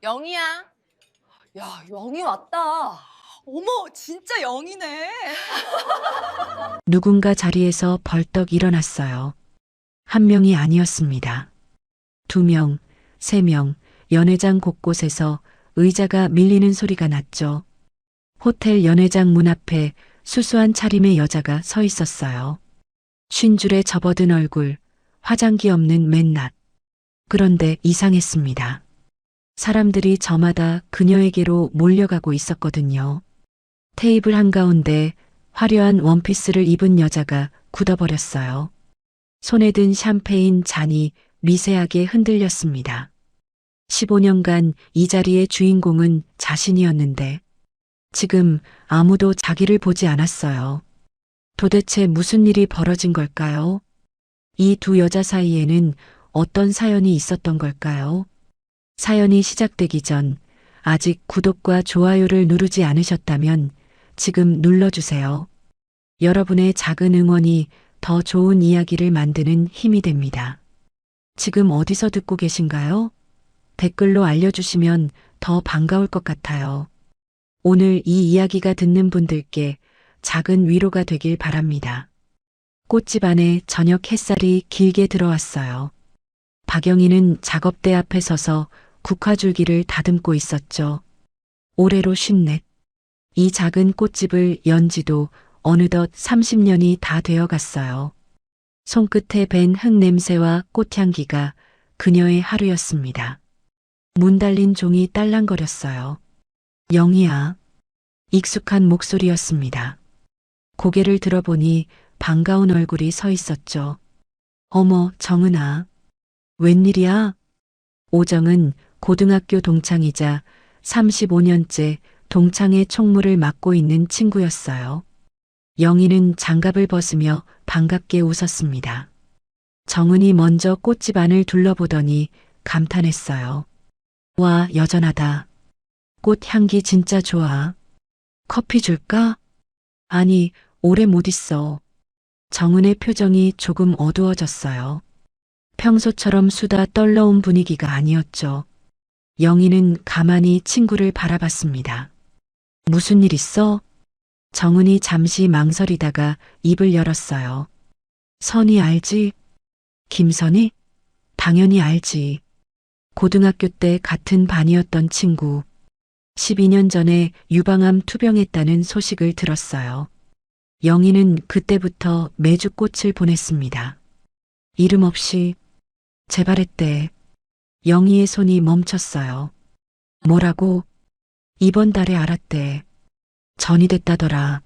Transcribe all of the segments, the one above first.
영희야. 야, 영희 왔다. 어머, 진짜 영희네. 누군가 자리에서 벌떡 일어났어요. 한 명이 아니었습니다. 2명, 3명, 연회장 곳곳에서 의자가 밀리는 소리가 났죠. 호텔 연회장 문 앞에 수수한 차림의 여자가 서 있었어요. 쉰 줄에 접어든 얼굴, 화장기 없는 맨낯. 그런데 이상했습니다. 사람들이 저마다 그녀에게로 몰려가고 있었거든요. 테이블 한가운데 화려한 원피스를 입은 여자가 굳어버렸어요. 손에 든 샴페인 잔이 미세하게 흔들렸습니다. 15년간 이 자리의 주인공은 자신이었는데 지금 아무도 자기를 보지 않았어요. 도대체 무슨 일이 벌어진 걸까요? 이 두 여자 사이에는 어떤 사연이 있었던 걸까요? 사연이 시작되기 전 아직 구독과 좋아요를 누르지 않으셨다면 지금 눌러주세요. 여러분의 작은 응원이 더 좋은 이야기를 만드는 힘이 됩니다. 지금 어디서 듣고 계신가요? 댓글로 알려주시면 더 반가울 것 같아요. 오늘 이 이야기가 듣는 분들께 작은 위로가 되길 바랍니다. 꽃집 안에 저녁 햇살이 길게 들어왔어요. 박영희는 작업대 앞에 서서 국화줄기를 다듬고 있었죠. 올해로 54. 이 작은 꽃집을 연 지도 어느덧 30년이 다 되어 갔어요. 손끝에 밴 흙 냄새와 꽃향기가 그녀의 하루였습니다. 문 달린 종이 딸랑거렸어요. 영희야. 익숙한 목소리였습니다. 고개를 들어보니 반가운 얼굴이 서 있었죠. 어머, 정은아. 웬일이야? 오정은 고등학교 동창이자 35년째 동창회 총무를 맡고 있는 친구였어요. 영희는 장갑을 벗으며 반갑게 웃었습니다. 정은이 먼저 꽃집 안을 둘러보더니 감탄했어요. 와, 여전하다. 꽃 향기 진짜 좋아. 커피 줄까? 아니, 오래 못 있어. 정은의 표정이 조금 어두워졌어요. 평소처럼 수다 떨러온 분위기가 아니었죠. 영희는 가만히 친구를 바라봤습니다. 무슨 일 있어? 정은이 잠시 망설이다가 입을 열었어요. 선이 알지? 김선이? 당연히 알지. 고등학교 때 같은 반이었던 친구. 12년 전에 유방암 투병했다는 소식을 들었어요. 영희는 그때부터 매주 꽃을 보냈습니다. 이름 없이 재발했대. 영희의 손이 멈췄어요. 뭐라고? 이번 달에 알았대. 전이 됐다더라.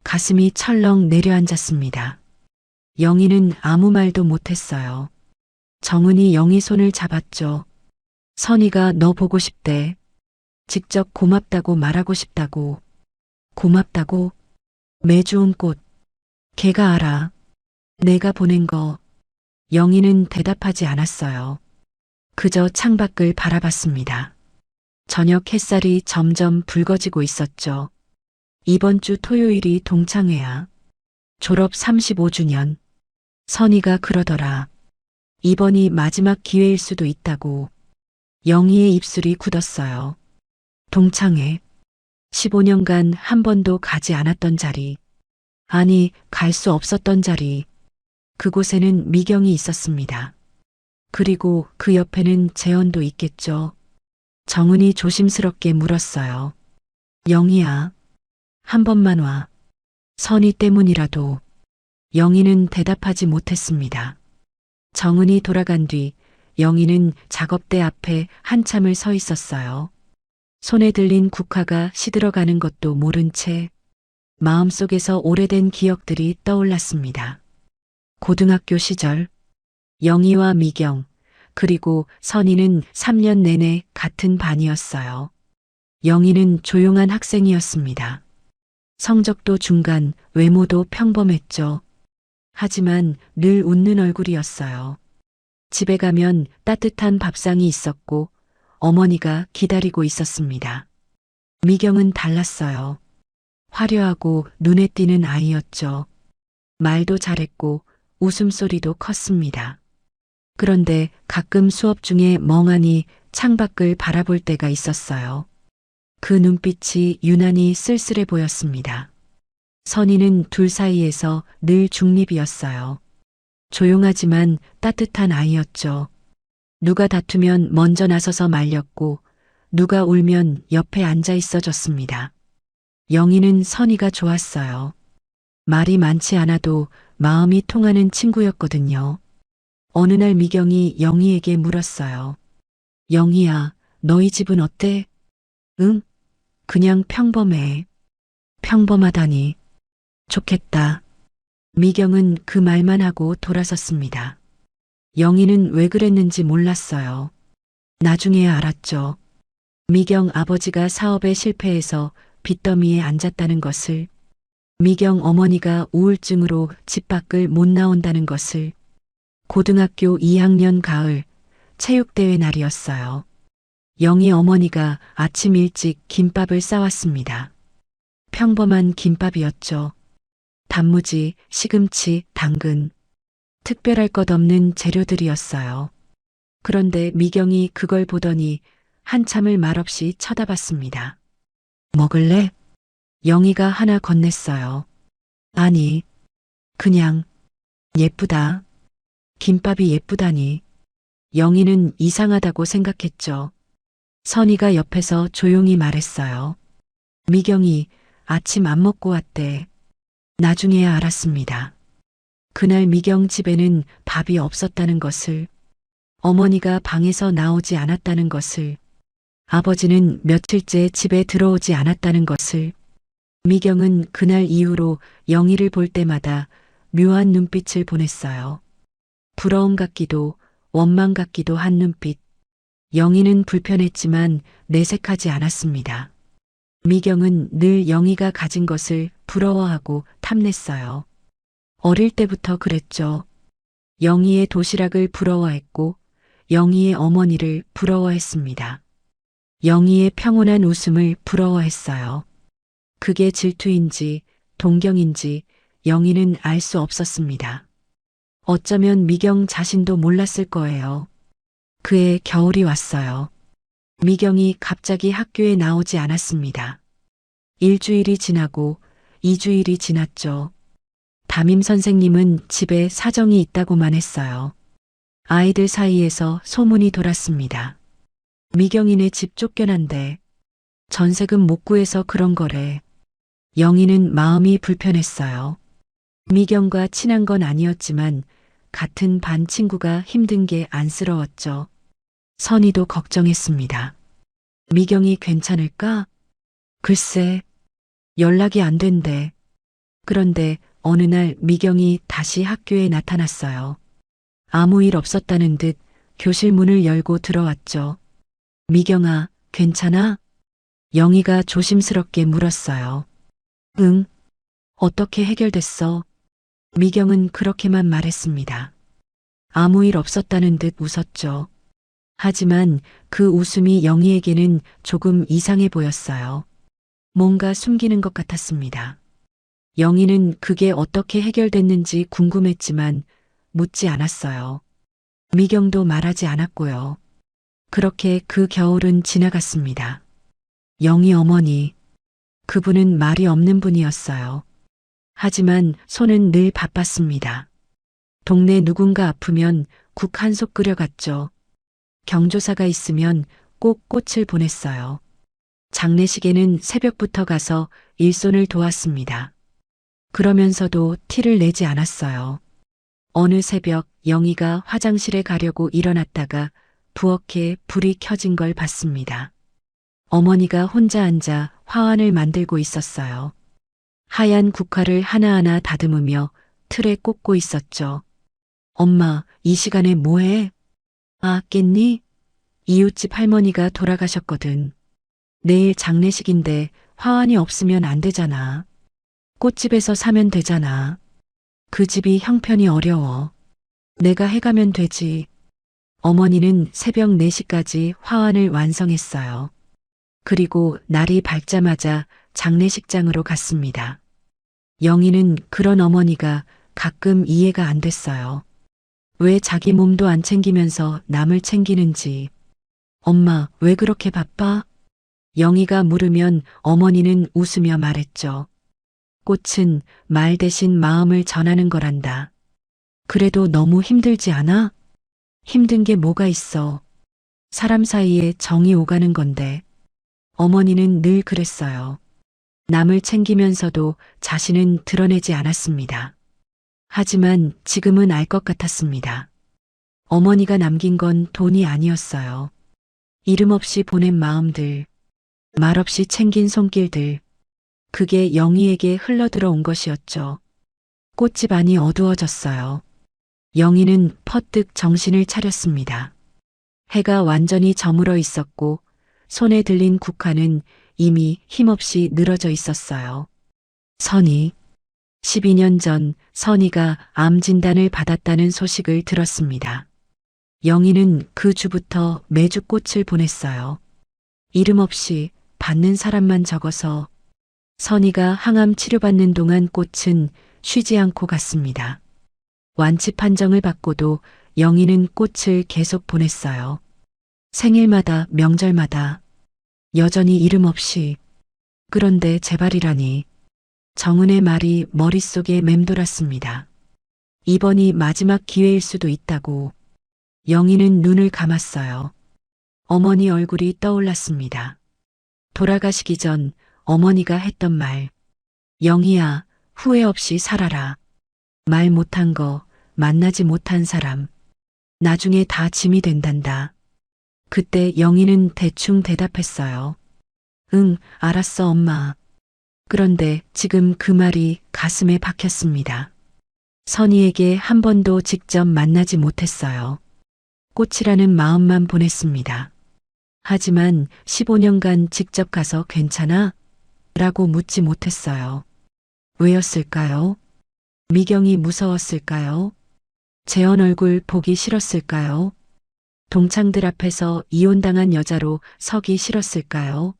가슴이 철렁 내려앉았습니다. 영희는 아무 말도 못했어요. 정은이 영희 손을 잡았죠. 선이가 너 보고 싶대. 직접 고맙다고 말하고 싶다고. 고맙다고? 매주 온 꽃. 걔가 알아. 내가 보낸 거. 영희는 대답하지 않았어요. 그저 창밖을 바라봤습니다. 저녁 햇살이 점점 붉어지고 있었죠. 이번 주 토요일이 동창회야. 졸업 35주년. 선이가 그러더라. 이번이 마지막 기회일 수도 있다고. 영희의 입술이 굳었어요. 동창회. 15년간 한 번도 가지 않았던 자리. 아니, 갈 수 없었던 자리. 그곳에는 미경이 있었습니다. 그리고 그 옆에는 재현도 있겠죠. 정은이 조심스럽게 물었어요. 영희야, 한 번만 와. 선이 때문이라도. 영희는 대답하지 못했습니다. 정은이 돌아간 뒤 영희는 작업대 앞에 한참을 서 있었어요. 손에 들린 국화가 시들어가는 것도 모른 채 마음속에서 오래된 기억들이 떠올랐습니다. 고등학교 시절 영희와 미경 그리고 선희는 3년 내내 같은 반이었어요. 영희는 조용한 학생이었습니다. 성적도 중간, 외모도 평범했죠. 하지만 늘 웃는 얼굴이었어요. 집에 가면 따뜻한 밥상이 있었고 어머니가 기다리고 있었습니다. 미경은 달랐어요. 화려하고 눈에 띄는 아이였죠. 말도 잘했고 웃음소리도 컸습니다. 그런데 가끔 수업 중에 멍하니 창밖을 바라볼 때가 있었어요. 그 눈빛이 유난히 쓸쓸해 보였습니다. 선희는 둘 사이에서 늘 중립이었어요. 조용하지만 따뜻한 아이였죠. 누가 다투면 먼저 나서서 말렸고 누가 울면 옆에 앉아 있어 줬습니다. 영희는 선희가 좋았어요. 말이 많지 않아도 마음이 통하는 친구였거든요. 어느 날 미경이 영희에게 물었어요. 영희야, 너희 집은 어때? 응? 그냥 평범해. 평범하다니. 좋겠다. 미경은 그 말만 하고 돌아섰습니다. 영희는 왜 그랬는지 몰랐어요. 나중에야 알았죠. 미경 아버지가 사업에 실패해서 빚더미에 앉았다는 것을, 미경 어머니가 우울증으로 집 밖을 못 나온다는 것을. 고등학교 2학년 가을 체육대회 날이었어요. 영희 어머니가 아침 일찍 김밥을 싸왔습니다. 평범한 김밥이었죠. 단무지, 시금치, 당근. 특별할 것 없는 재료들이었어요. 그런데 미경이 그걸 보더니 한참을 말없이 쳐다봤습니다. 먹을래? 영희가 하나 건넸어요. 아니, 그냥 예쁘다. 김밥이 예쁘다니. 영희는 이상하다고 생각했죠. 선희가 옆에서 조용히 말했어요. 미경이 아침 안 먹고 왔대. 나중에야 알았습니다. 그날 미경 집에는 밥이 없었다는 것을, 어머니가 방에서 나오지 않았다는 것을, 아버지는 며칠째 집에 들어오지 않았다는 것을. 미경은 그날 이후로 영희를 볼 때마다 묘한 눈빛을 보냈어요. 부러움 같기도 원망 같기도 한 눈빛. 영희는 불편했지만 내색하지 않았습니다. 미경은 늘 영희가 가진 것을 부러워하고 탐냈어요. 어릴 때부터 그랬죠. 영희의 도시락을 부러워했고 영희의 어머니를 부러워했습니다. 영희의 평온한 웃음을 부러워했어요. 그게 질투인지 동경인지 영희는 알 수 없었습니다. 어쩌면 미경 자신도 몰랐을 거예요. 그해 겨울이 왔어요. 미경이 갑자기 학교에 나오지 않았습니다. 일주일이 지나고 2주일이 지났죠. 담임 선생님은 집에 사정이 있다고만 했어요. 아이들 사이에서 소문이 돌았습니다. 미경이네 집 쫓겨난대. 전세금 못 구해서 그런 거래. 영희는 마음이 불편했어요. 미경과 친한 건 아니었지만 같은 반 친구가 힘든 게 안쓰러웠죠. 선희도 걱정했습니다. 미경이 괜찮을까? 글쎄, 연락이 안 된대. 그런데 어느 날 미경이 다시 학교에 나타났어요. 아무 일 없었다는 듯 교실 문을 열고 들어왔죠. 미경아, 괜찮아? 영희가 조심스럽게 물었어요. 응. 어떻게 해결됐어? 미경은 그렇게만 말했습니다. 아무 일 없었다는 듯 웃었죠. 하지만 그 웃음이 영희에게는 조금 이상해 보였어요. 뭔가 숨기는 것 같았습니다. 영희는 그게 어떻게 해결됐는지 궁금했지만 묻지 않았어요. 미경도 말하지 않았고요. 그렇게 그 겨울은 지나갔습니다. 영희 어머니, 그분은 말이 없는 분이었어요. 하지만 손은 늘 바빴습니다. 동네 누군가 아프면 국 한 솥 끓여갔죠. 경조사가 있으면 꼭 꽃을 보냈어요. 장례식에는 새벽부터 가서 일손을 도왔습니다. 그러면서도 티를 내지 않았어요. 어느 새벽 영희가 화장실에 가려고 일어났다가 부엌에 불이 켜진 걸 봤습니다. 어머니가 혼자 앉아 화환을 만들고 있었어요. 하얀 국화를 하나하나 다듬으며 틀에 꽂고 있었죠. 엄마, 이 시간에 뭐해? 아, 깼니? 이웃집 할머니가 돌아가셨거든. 내일 장례식인데 화환이 없으면 안 되잖아. 꽃집에서 사면 되잖아. 그 집이 형편이 어려워. 내가 해가면 되지. 어머니는 새벽 4시까지 화환을 완성했어요. 그리고 날이 밝자마자 장례식장으로 갔습니다. 영희는 그런 어머니가 가끔 이해가 안 됐어요. 왜 자기 몸도 안 챙기면서 남을 챙기는지. 엄마, 왜 그렇게 바빠? 영희가 물으면 어머니는 웃으며 말했죠. 꽃은 말 대신 마음을 전하는 거란다. 그래도 너무 힘들지 않아? 힘든 게 뭐가 있어. 사람 사이에 정이 오가는 건데. 어머니는 늘 그랬어요. 남을 챙기면서도 자신은 드러내지 않았습니다. 하지만 지금은 알 것 같았습니다. 어머니가 남긴 건 돈이 아니었어요. 이름 없이 보낸 마음들, 말없이 챙긴 손길들, 그게 영희에게 흘러들어온 것이었죠. 꽃집 안이 어두워졌어요. 영희는 퍼뜩 정신을 차렸습니다. 해가 완전히 저물어 있었고 손에 들린 국화는 이미 힘없이 늘어져 있었어요. 선희. 12년 전 선희가 암 진단을 받았다는 소식을 들었습니다. 영희는 그 주부터 매주 꽃을 보냈어요. 이름 없이 받는 사람만 적어서 선희가 항암 치료받는 동안 꽃은 쉬지 않고 갔습니다. 완치 판정을 받고도 영희는 꽃을 계속 보냈어요. 생일마다 명절마다 여전히 이름 없이. 그런데 제발이라니. 정은의 말이 머릿속에 맴돌았습니다. 이번이 마지막 기회일 수도 있다고. 영희는 눈을 감았어요. 어머니 얼굴이 떠올랐습니다. 돌아가시기 전 어머니가 했던 말. 영희야, 후회 없이 살아라. 말 못한 거, 만나지 못한 사람. 나중에 다 짐이 된단다. 그때 영희는 대충 대답했어요. 응, 알았어, 엄마. 그런데 지금 그 말이 가슴에 박혔습니다. 선희에게 한 번도 직접 만나지 못했어요. 꽃이라는 마음만 보냈습니다. 하지만 15년간 직접 가서 괜찮아? 라고 묻지 못했어요. 왜였을까요? 미경이 무서웠을까요? 재현 얼굴 보기 싫었을까요? 동창들 앞에서 이혼당한 여자로 서기 싫었을까요?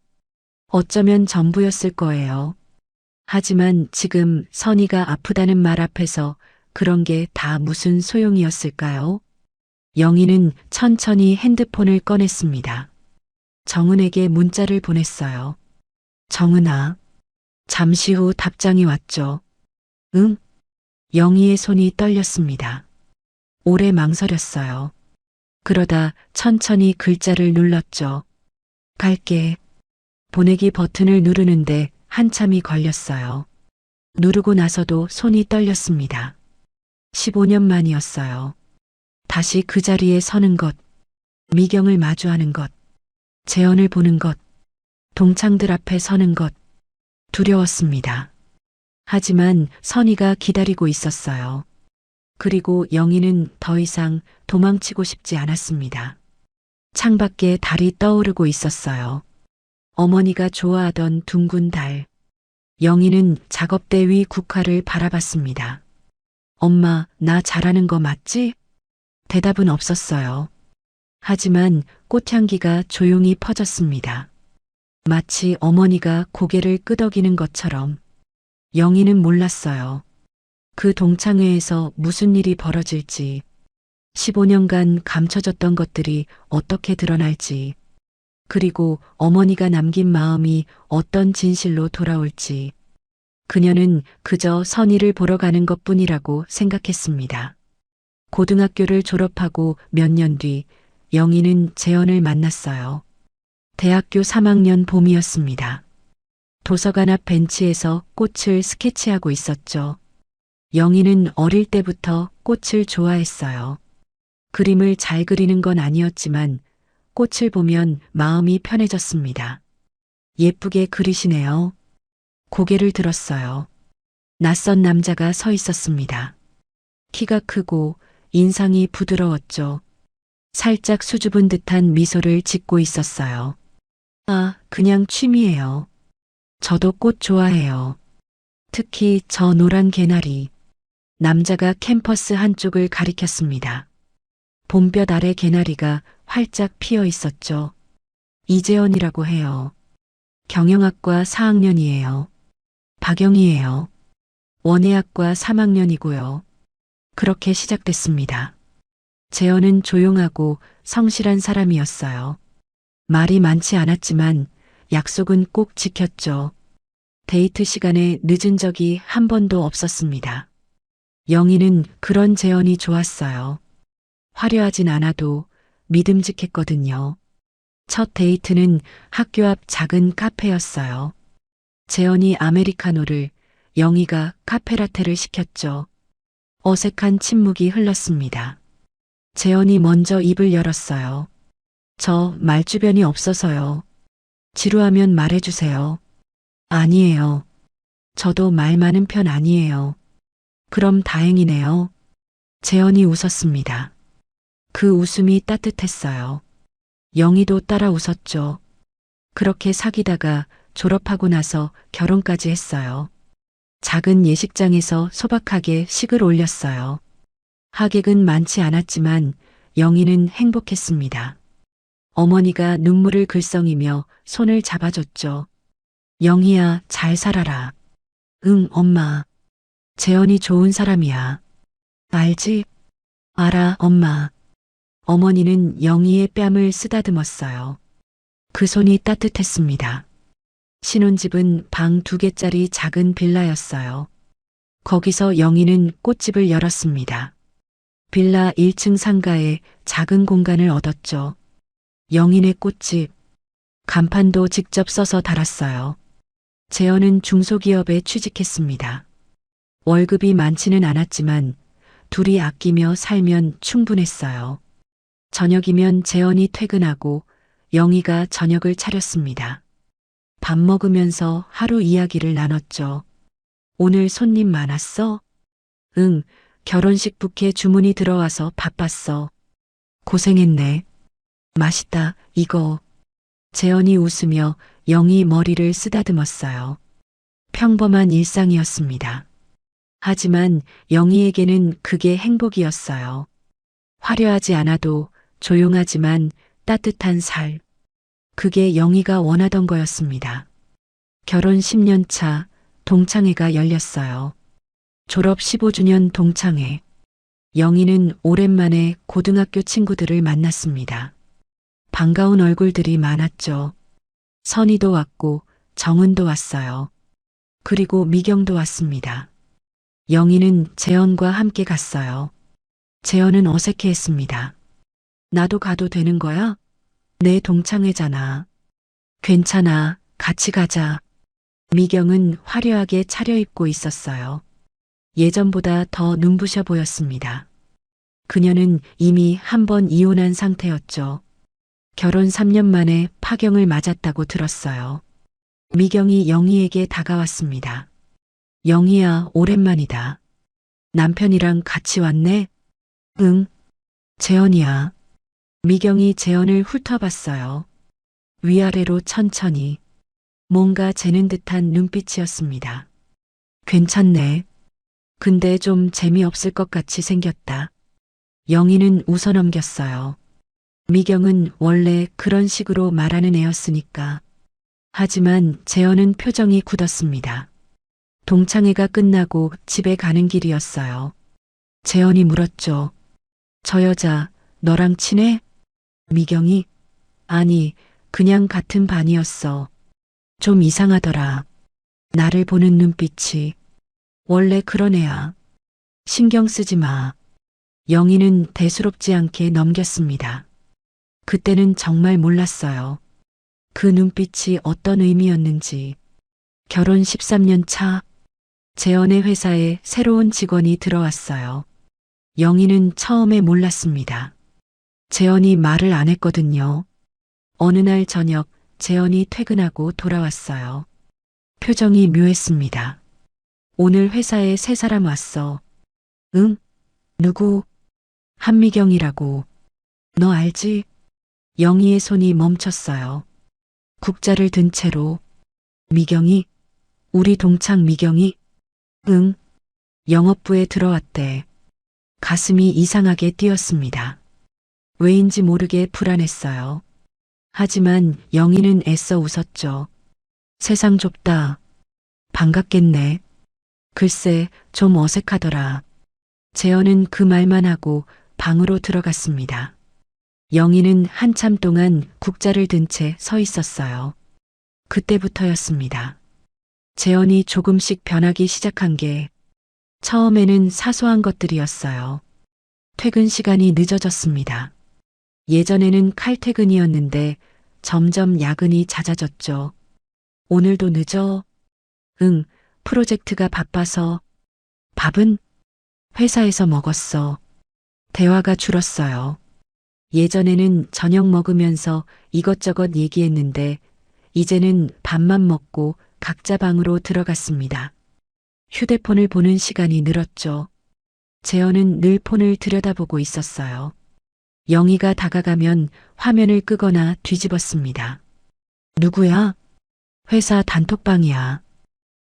어쩌면 전부였을 거예요. 하지만 지금 선희가 아프다는 말 앞에서 그런 게 다 무슨 소용이었을까요? 영희는 천천히 핸드폰을 꺼냈습니다. 정은에게 문자를 보냈어요. 정은아. 잠시 후 답장이 왔죠. 응? 영희의 손이 떨렸습니다. 오래 망설였어요. 그러다 천천히 글자를 눌렀죠. 갈게. 보내기 버튼을 누르는데 한참이 걸렸어요. 누르고 나서도 손이 떨렸습니다. 15년 만이었어요. 다시 그 자리에 서는 것, 미경을 마주하는 것, 재현을 보는 것, 동창들 앞에 서는 것, 두려웠습니다. 하지만 선희가 기다리고 있었어요. 그리고 영희는 더 이상 도망치고 싶지 않았습니다. 창밖에 달이 떠오르고 있었어요. 어머니가 좋아하던 둥근 달. 영희는 작업대 위 국화를 바라봤습니다. 엄마, 나 잘하는 거 맞지? 대답은 없었어요. 하지만 꽃향기가 조용히 퍼졌습니다. 마치 어머니가 고개를 끄덕이는 것처럼. 영희는 몰랐어요. 그 동창회에서 무슨 일이 벌어질지, 15년간 감춰졌던 것들이 어떻게 드러날지, 그리고 어머니가 남긴 마음이 어떤 진실로 돌아올지. 그녀는 그저 선희를 보러 가는 것뿐이라고 생각했습니다. 고등학교를 졸업하고 몇 년 뒤 영희는 재현을 만났어요. 대학교 3학년 봄이었습니다. 도서관 앞 벤치에서 꽃을 스케치하고 있었죠. 영희는 어릴 때부터 꽃을 좋아했어요. 그림을 잘 그리는 건 아니었지만 꽃을 보면 마음이 편해졌습니다. 예쁘게 그리시네요. 고개를 들었어요. 낯선 남자가 서 있었습니다. 키가 크고 인상이 부드러웠죠. 살짝 수줍은 듯한 미소를 짓고 있었어요. 아, 그냥 취미예요. 저도 꽃 좋아해요. 특히 저 노란 개나리. 남자가 캠퍼스 한쪽을 가리켰습니다. 봄볕 아래 개나리가 활짝 피어 있었죠. 이재원이라고 해요. 경영학과 4학년이에요. 박영희예요. 원예학과 3학년이고요. 그렇게 시작됐습니다. 재현은 조용하고 성실한 사람이었어요. 말이 많지 않았지만 약속은 꼭 지켰죠. 데이트 시간에 늦은 적이 한 번도 없었습니다. 영희는 그런 재현이 좋았어요. 화려하진 않아도 믿음직했거든요. 첫 데이트는 학교 앞 작은 카페였어요. 재현이 아메리카노를, 영희가 카페라테를 시켰죠. 어색한 침묵이 흘렀습니다. 재현이 먼저 입을 열었어요. 저 말주변이 없어서요. 지루하면 말해주세요. 아니에요. 저도 말 많은 편 아니에요. 그럼 다행이네요. 재현이 웃었습니다. 그 웃음이 따뜻했어요. 영희도 따라 웃었죠. 그렇게 사귀다가 졸업하고 나서 결혼까지 했어요. 작은 예식장에서 소박하게 식을 올렸어요. 하객은 많지 않았지만 영희는 행복했습니다. 어머니가 눈물을 글썽이며 손을 잡아줬죠. 영희야, 잘 살아라. 응, 엄마. 재현이 좋은 사람이야. 알지? 알아, 엄마. 어머니는 영희의 뺨을 쓰다듬었어요. 그 손이 따뜻했습니다. 신혼집은 방 2개짜리 작은 빌라였어요. 거기서 영희는 꽃집을 열었습니다. 빌라 1층 상가에 작은 공간을 얻었죠. 영희네 꽃집. 간판도 직접 써서 달았어요. 재현은 중소기업에 취직했습니다. 월급이 많지는 않았지만 둘이 아끼며 살면 충분했어요. 저녁이면 재현이 퇴근하고 영희가 저녁을 차렸습니다. 밥 먹으면서 하루 이야기를 나눴죠. 오늘 손님 많았어? 응, 결혼식 부케 주문이 들어와서 바빴어. 고생했네. 맛있다, 이거. 재현이 웃으며 영희 머리를 쓰다듬었어요. 평범한 일상이었습니다. 하지만 영희에게는 그게 행복이었어요. 화려하지 않아도 조용하지만 따뜻한 살. 그게 영희가 원하던 거였습니다. 결혼 10년 차 동창회가 열렸어요. 졸업 15주년 동창회. 영희는 오랜만에 고등학교 친구들을 만났습니다. 반가운 얼굴들이 많았죠. 선희도 왔고 정은도 왔어요. 그리고 미경도 왔습니다. 영희는 재현과 함께 갔어요. 재현은 어색해했습니다. 나도 가도 되는 거야? 내 동창회잖아. 괜찮아, 같이 가자. 미경은 화려하게 차려입고 있었어요. 예전보다 더 눈부셔 보였습니다. 그녀는 이미 한 번 이혼한 상태였죠. 결혼 3년 만에 파경을 맞았다고 들었어요. 미경이 영희에게 다가왔습니다. 영희야, 오랜만이다. 남편이랑 같이 왔네? 응. 재현이야. 미경이 재현을 훑어봤어요. 위아래로 천천히. 뭔가 재는 듯한 눈빛이었습니다. 괜찮네. 근데 좀 재미없을 것 같이 생겼다. 영희는 웃어넘겼어요. 미경은 원래 그런 식으로 말하는 애였으니까. 하지만 재현은 표정이 굳었습니다. 동창회가 끝나고 집에 가는 길이었어요. 재현이 물었죠. 저 여자 너랑 친해? 미경이 아니, 그냥 같은 반이었어. 좀 이상하더라. 나를 보는 눈빛이. 원래 그런 애야. 신경 쓰지 마. 영희는 대수롭지 않게 넘겼습니다. 그때는 정말 몰랐어요. 그 눈빛이 어떤 의미였는지. 결혼 13년 차, 재현의 회사에 새로운 직원이 들어왔어요. 영희는 처음에 몰랐습니다. 재현이 말을 안 했거든요. 어느 날 저녁 재현이 퇴근하고 돌아왔어요. 표정이 묘했습니다. 오늘 회사에 새 사람 왔어. 응? 누구? 한미경이라고. 너 알지? 영희의 손이 멈췄어요. 국자를 든 채로. 미경이? 우리 동창 미경이? 응. 영업부에 들어왔대. 가슴이 이상하게 뛰었습니다. 왜인지 모르게 불안했어요. 하지만 영희는 애써 웃었죠. 세상 좁다. 반갑겠네. 글쎄, 좀 어색하더라. 재현은 그 말만 하고 방으로 들어갔습니다. 영희는 한참 동안 국자를 든 채 서 있었어요. 그때부터였습니다. 재현이 조금씩 변하기 시작한 게 처음에는 사소한 것들이었어요. 퇴근 시간이 늦어졌습니다. 예전에는 칼퇴근이었는데 점점 야근이 잦아졌죠. 오늘도 늦어? 응, 프로젝트가 바빠서. 밥은? 회사에서 먹었어. 대화가 줄었어요. 예전에는 저녁 먹으면서 이것저것 얘기했는데 이제는 밥만 먹고 각자 방으로 들어갔습니다. 휴대폰을 보는 시간이 늘었죠. 재현은 늘 폰을 들여다보고 있었어요. 영희가 다가가면 화면을 끄거나 뒤집었습니다. 누구야? 회사 단톡방이야.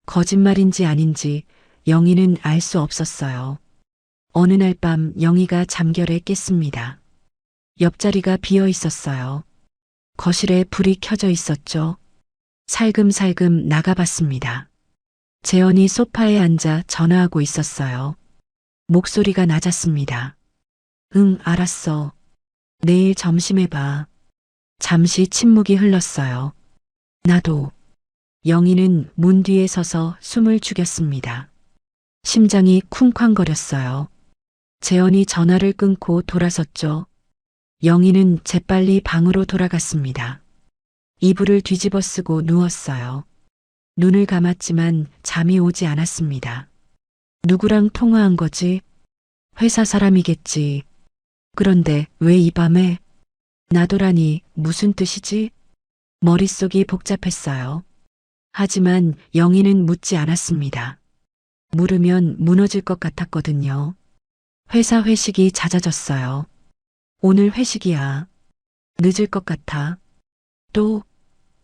거짓말인지 아닌지 영희는 알 수 없었어요. 어느 날 밤 영희가 잠결에 깼습니다. 옆자리가 비어 있었어요. 거실에 불이 켜져 있었죠. 살금살금 나가봤습니다. 재현이 소파에 앉아 전화하고 있었어요. 목소리가 낮았습니다. 응, 알았어. 내일 점심에 봐. 잠시 침묵이 흘렀어요. 나도. 영희는 문 뒤에 서서 숨을 죽였습니다. 심장이 쿵쾅거렸어요. 재현이 전화를 끊고 돌아섰죠. 영희는 재빨리 방으로 돌아갔습니다. 이불을 뒤집어 쓰고 누웠어요. 눈을 감았지만 잠이 오지 않았습니다. 누구랑 통화한 거지? 회사 사람이겠지. 그런데 왜 이 밤에? 나도라니 무슨 뜻이지? 머릿속이 복잡했어요. 하지만 영희는 묻지 않았습니다. 물으면 무너질 것 같았거든요. 회사 회식이 잦아졌어요. 오늘 회식이야. 늦을 것 같아. 또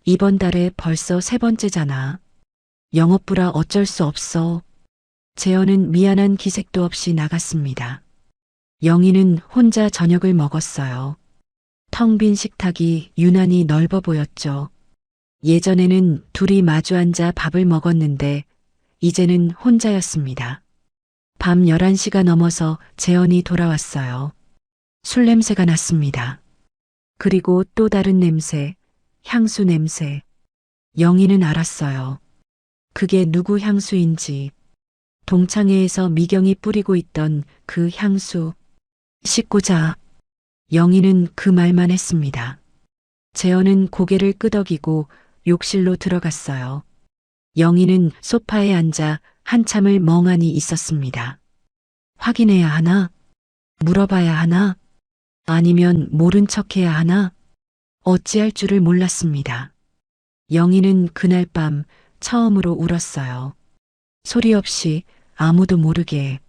이번 달에 벌써 3번째잖아. 영업부라 어쩔 수 없어. 재현은 미안한 기색도 없이 나갔습니다. 영희는 혼자 저녁을 먹었어요. 텅 빈 식탁이 유난히 넓어 보였죠. 예전에는 둘이 마주 앉아 밥을 먹었는데 이제는 혼자였습니다. 밤 11시가 넘어서 재현이 돌아왔어요. 술 냄새가 났습니다. 그리고 또 다른 냄새, 향수 냄새. 영희는 알았어요. 그게 누구 향수인지. 동창회에서 미경이 뿌리고 있던 그 향수. 씻고 자. 영희는 그 말만 했습니다. 재현은 고개를 끄덕이고 욕실로 들어갔어요. 영희는 소파에 앉아 한참을 멍하니 있었습니다. 확인해야 하나? 물어봐야 하나? 아니면 모른 척해야 하나? 어찌할 줄을 몰랐습니다. 영희는 그날 밤 처음으로 울었어요. 소리 없이 아무도 모르게.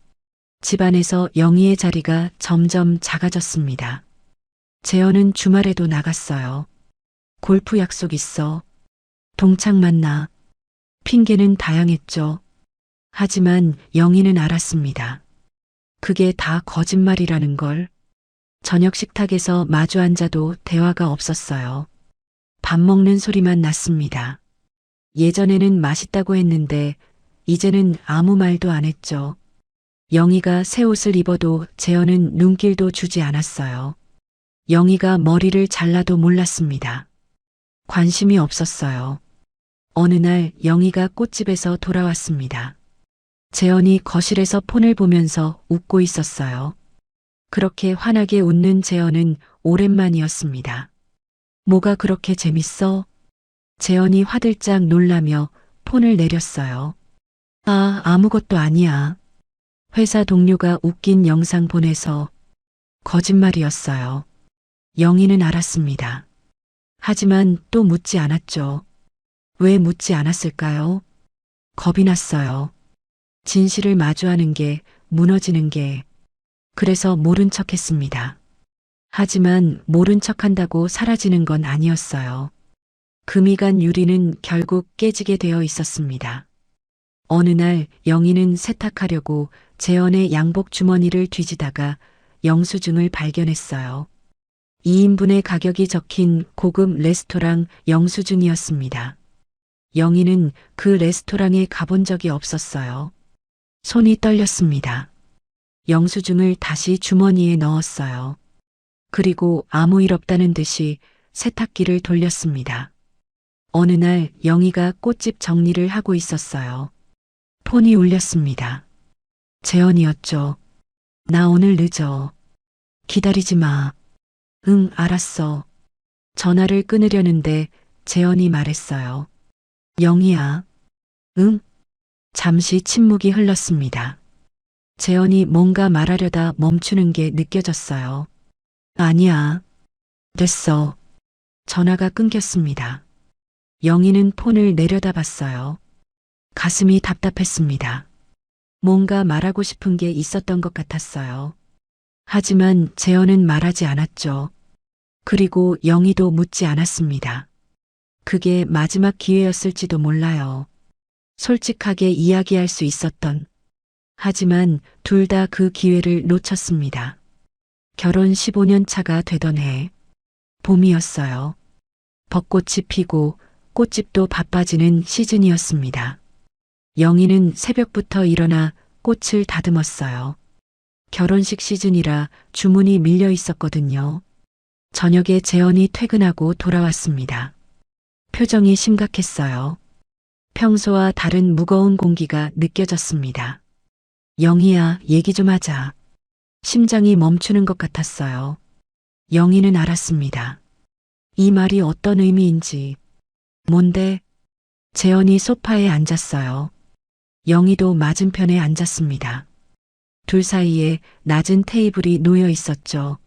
집안에서 영희의 자리가 점점 작아졌습니다. 재현은 주말에도 나갔어요. 골프 약속 있어. 동창 만나. 핑계는 다양했죠. 하지만 영희는 알았습니다. 그게 다 거짓말이라는 걸. 저녁 식탁에서 마주 앉아도 대화가 없었어요. 밥 먹는 소리만 났습니다. 예전에는 맛있다고 했는데 이제는 아무 말도 안 했죠. 영희가 새 옷을 입어도 재현은 눈길도 주지 않았어요. 영희가 머리를 잘라도 몰랐습니다. 관심이 없었어요. 어느 날 영희가 꽃집에서 돌아왔습니다. 재현이 거실에서 폰을 보면서 웃고 있었어요. 그렇게 환하게 웃는 재현은 오랜만이었습니다. 뭐가 그렇게 재밌어? 재현이 화들짝 놀라며 폰을 내렸어요. 아, 아무것도 아니야. 회사 동료가 웃긴 영상 보내서. 거짓말이었어요. 영희는 알았습니다. 하지만 또 묻지 않았죠. 왜 묻지 않았을까요? 겁이 났어요. 진실을 마주하는 게, 무너지는 게. 그래서 모른 척 했습니다. 하지만 모른 척 한다고 사라지는 건 아니었어요. 금이 간 유리는 결국 깨지게 되어 있었습니다. 어느 날 영희는 세탁하려고 재현의 양복 주머니를 뒤지다가 영수증을 발견했어요. 2인분의 가격이 적힌 고급 레스토랑 영수증이었습니다. 영희는 그 레스토랑에 가본 적이 없었어요. 손이 떨렸습니다. 영수증을 다시 주머니에 넣었어요. 그리고 아무 일 없다는 듯이 세탁기를 돌렸습니다. 어느 날 영희가 꽃집 정리를 하고 있었어요. 폰이 울렸습니다. 재현이었죠. 나 오늘 늦어. 기다리지 마. 응, 알았어. 전화를 끊으려는데 재현이 말했어요. 영희야. 응? 잠시 침묵이 흘렀습니다. 재현이 뭔가 말하려다 멈추는 게 느껴졌어요. 아니야. 됐어. 전화가 끊겼습니다. 영희는 폰을 내려다봤어요. 가슴이 답답했습니다. 뭔가 말하고 싶은 게 있었던 것 같았어요. 하지만 재현은 말하지 않았죠. 그리고 영희도 묻지 않았습니다. 그게 마지막 기회였을지도 몰라요. 솔직하게 이야기할 수 있었던. 하지만 둘 다 그 기회를 놓쳤습니다. 결혼 15년 차가 되던 해, 봄이었어요. 벚꽃이 피고 꽃집도 바빠지는 시즌이었습니다. 영희는 새벽부터 일어나 꽃을 다듬었어요. 결혼식 시즌이라 주문이 밀려 있었거든요. 저녁에 재현이 퇴근하고 돌아왔습니다. 표정이 심각했어요. 평소와 다른 무거운 공기가 느껴졌습니다. 영희야, 얘기 좀 하자. 심장이 멈추는 것 같았어요. 영희는 알았습니다. 이 말이 어떤 의미인지. 뭔데? 재현이 소파에 앉았어요. 영희도 맞은편에 앉았습니다. 둘 사이에 낮은 테이블이 놓여 있었죠.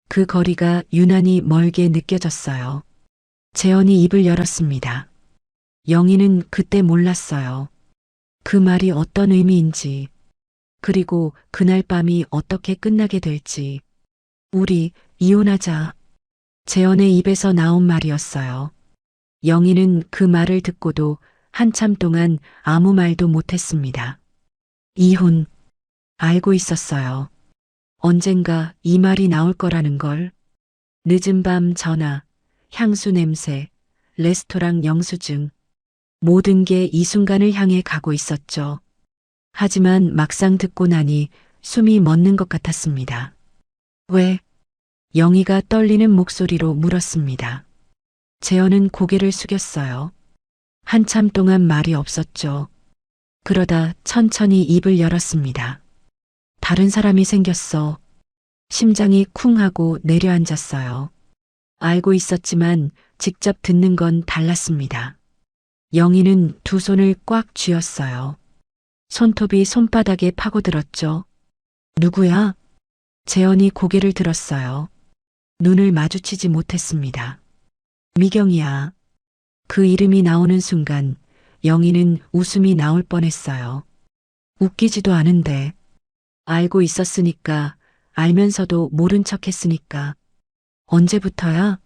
그 거리가 유난히 멀게 느껴졌어요. 재현이 입을 열었습니다. 영희는 그때 몰랐어요. 그 말이 어떤 의미인지, 그리고 그날 밤이 어떻게 끝나게 될지. 우리 이혼하자. 재현의 입에서 나온 말이었어요. 영희는 그 말을 듣고도 한참 동안 아무 말도 못했습니다. 이혼. 알고 있었어요. 언젠가 이 말이 나올 거라는 걸. 늦은 밤 전화, 향수 냄새, 레스토랑 영수증. 모든 게 이 순간을 향해 가고 있었죠. 하지만 막상 듣고 나니 숨이 멎는 것 같았습니다. 왜? 영희가 떨리는 목소리로 물었습니다. 재현은 고개를 숙였어요. 한참 동안 말이 없었죠. 그러다 천천히 입을 열었습니다. 다른 사람이 생겼어. 심장이 쿵 하고 내려앉았어요. 알고 있었지만 직접 듣는 건 달랐습니다. 영희는 두 손을 꽉 쥐었어요. 손톱이 손바닥에 파고들었죠. 누구야? 재현이 고개를 들었어요. 눈을 마주치지 못했습니다. 미경이야. 그 이름이 나오는 순간 영희는 웃음이 나올 뻔했어요. 웃기지도 않은데. 알고 있었으니까, 알면서도 모른 척 했으니까. 언제부터야?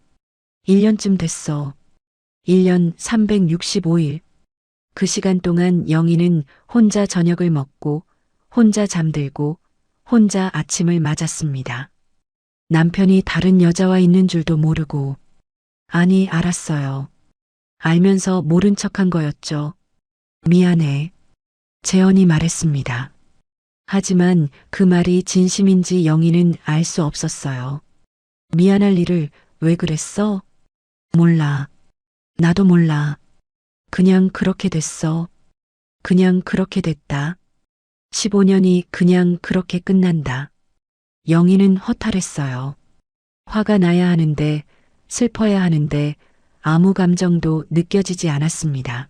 1년쯤 됐어. 1년 365일. 그 시간 동안 영희는 혼자 저녁을 먹고, 혼자 잠들고, 혼자 아침을 맞았습니다. 남편이 다른 여자와 있는 줄도 모르고. 아니, 알았어요. 알면서 모른 척한 거였죠. 미안해. 재현이 말했습니다. 하지만 그 말이 진심인지 영희는 알 수 없었어요. 미안할 일을 왜 그랬어? 몰라. 나도 몰라. 그냥 그렇게 됐어. 그냥 그렇게 됐다. 15년이 그냥 그렇게 끝난다. 영희는 허탈했어요. 화가 나야 하는데, 슬퍼야 하는데 아무 감정도 느껴지지 않았습니다.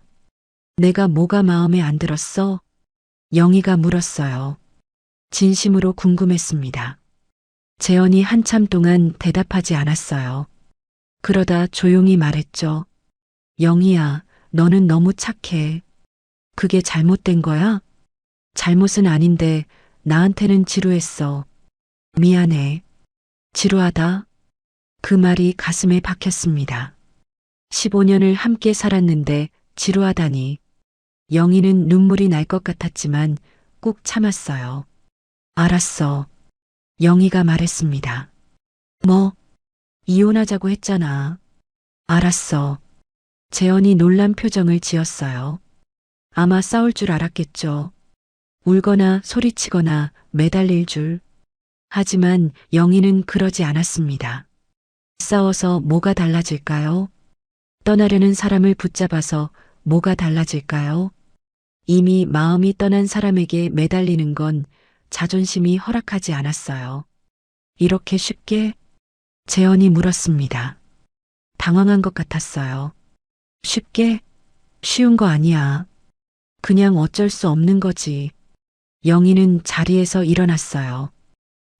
내가 뭐가 마음에 안 들었어? 영희가 물었어요. 진심으로 궁금했습니다. 재현이 한참 동안 대답하지 않았어요. 그러다 조용히 말했죠. 영희야, 너는 너무 착해. 그게 잘못된 거야? 잘못은 아닌데 나한테는 지루했어. 미안해. 지루하다? 그 말이 가슴에 박혔습니다. 15년을 함께 살았는데 지루하다니. 영희는 눈물이 날 것 같았지만 꾹 참았어요. 알았어. 영희가 말했습니다. 뭐? 이혼하자고 했잖아. 알았어. 재현이 놀란 표정을 지었어요. 아마 싸울 줄 알았겠죠. 울거나 소리치거나 매달릴 줄. 하지만 영희는 그러지 않았습니다. 싸워서 뭐가 달라질까요? 떠나려는 사람을 붙잡아서 뭐가 달라질까요? 이미 마음이 떠난 사람에게 매달리는 건 자존심이 허락하지 않았어요. 이렇게 쉽게? 재현이 물었습니다. 당황한 것 같았어요. 쉽게? 쉬운 거 아니야. 그냥 어쩔 수 없는 거지. 영희는 자리에서 일어났어요.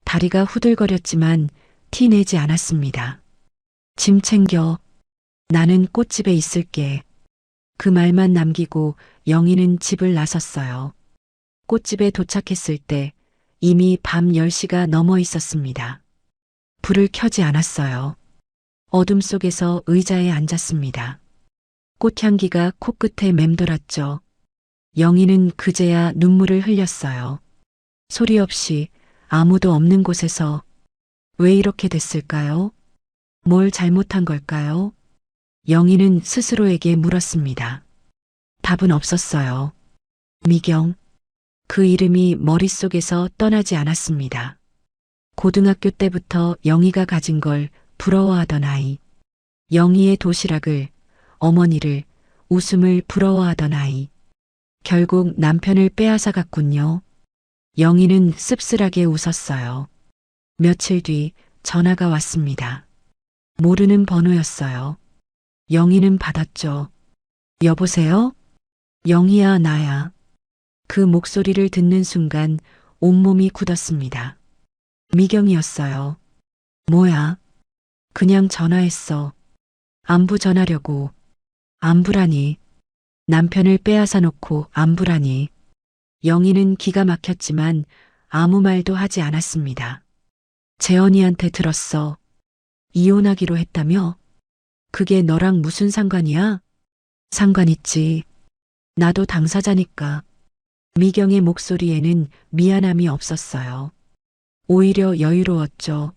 다리가 후들거렸지만 티 내지 않았습니다. 짐 챙겨. 나는 꽃집에 있을게. 그 말만 남기고 영희는 집을 나섰어요. 꽃집에 도착했을 때 이미 밤 10시가 넘어 있었습니다. 불을 켜지 않았어요. 어둠 속에서 의자에 앉았습니다. 꽃향기가 코끝에 맴돌았죠. 영희는 그제야 눈물을 흘렸어요. 소리 없이 아무도 없는 곳에서. 왜 이렇게 됐을까요? 뭘 잘못한 걸까요? 영희는 스스로에게 물었습니다. 답은 없었어요. 미경. 그 이름이 머릿속에서 떠나지 않았습니다. 고등학교 때부터 영희가 가진 걸 부러워하던 아이. 영희의 도시락을, 어머니를, 웃음을 부러워하던 아이. 결국 남편을 빼앗아 갔군요. 영희는 씁쓸하게 웃었어요. 며칠 뒤 전화가 왔습니다. 모르는 번호였어요. 영희는 받았죠. 여보세요? 영희야, 나야. 그 목소리를 듣는 순간 온몸이 굳었습니다. 미경이었어요. 뭐야? 그냥 전화했어. 안부 전하려고. 안부라니. 남편을 빼앗아 놓고 안부라니. 영희는 기가 막혔지만 아무 말도 하지 않았습니다. 재현이한테 들었어. 이혼하기로 했다며? 그게 너랑 무슨 상관이야? 상관 있지. 나도 당사자니까. 미경의 목소리에는 미안함이 없었어요. 오히려 여유로웠죠.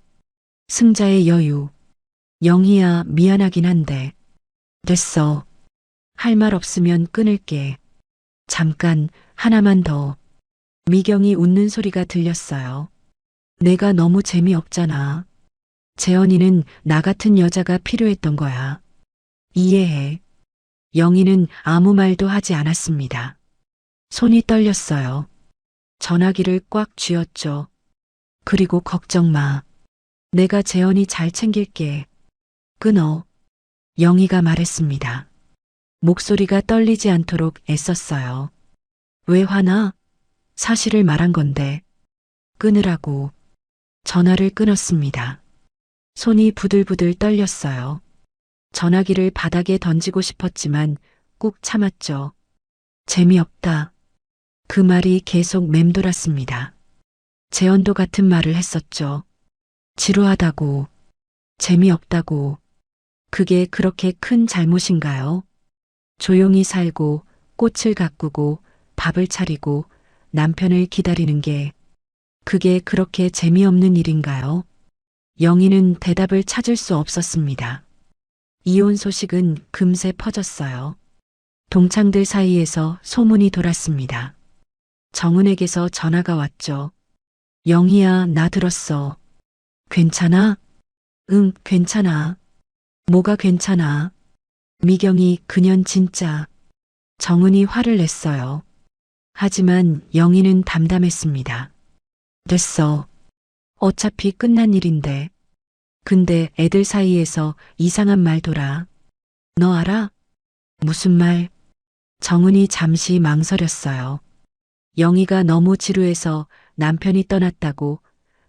승자의 여유. 영희야, 미안하긴 한데. 됐어. 할 말 없으면 끊을게. 잠깐, 하나만 더. 미경이 웃는 소리가 들렸어요. 내가 너무 재미없잖아. 재현이는 나 같은 여자가 필요했던 거야. 이해해. 영희는 아무 말도 하지 않았습니다. 손이 떨렸어요. 전화기를 꽉 쥐었죠. 그리고 걱정 마. 내가 재현이 잘 챙길게. 끊어. 영희가 말했습니다. 목소리가 떨리지 않도록 애썼어요. 왜 화나? 사실을 말한 건데. 끊으라고. 전화를 끊었습니다. 손이 부들부들 떨렸어요. 전화기를 바닥에 던지고 싶었지만 꾹 참았죠. 재미없다. 그 말이 계속 맴돌았습니다. 재현도 같은 말을 했었죠. 지루하다고. 재미없다고. 그게 그렇게 큰 잘못인가요? 조용히 살고 꽃을 가꾸고 밥을 차리고 남편을 기다리는 게 그게 그렇게 재미없는 일인가요? 영희는 대답을 찾을 수 없었습니다. 이혼 소식은 금세 퍼졌어요. 동창들 사이에서 소문이 돌았습니다. 정은에게서 전화가 왔죠. 영희야, 나 들었어. 괜찮아? 응, 괜찮아. 뭐가 괜찮아? 미경이 그년 진짜. 정은이 화를 냈어요. 하지만 영희는 담담했습니다. 됐어. 어차피 끝난 일인데. 근데 애들 사이에서 이상한 말 돌아. 너 알아? 무슨 말? 정은이 잠시 망설였어요. 영희가 너무 지루해서 남편이 떠났다고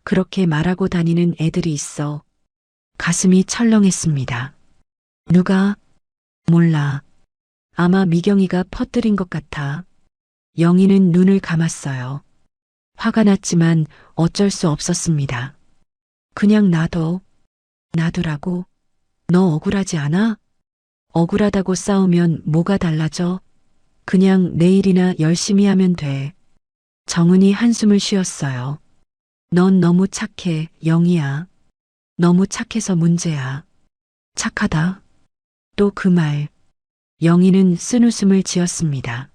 그렇게 말하고 다니는 애들이 있어. 가슴이 철렁했습니다. 누가? 몰라. 아마 미경이가 퍼뜨린 것 같아. 영희는 눈을 감았어요. 화가 났지만 어쩔 수 없었습니다. 그냥 놔두라고? 너 억울하지 않아? 억울하다고 싸우면 뭐가 달라져? 그냥 내일이나 열심히 하면 돼. 정은이 한숨을 쉬었어요. 넌 너무 착해, 영희야. 너무 착해서 문제야. 착하다. 또 그 말. 영희는 쓴웃음을 지었습니다.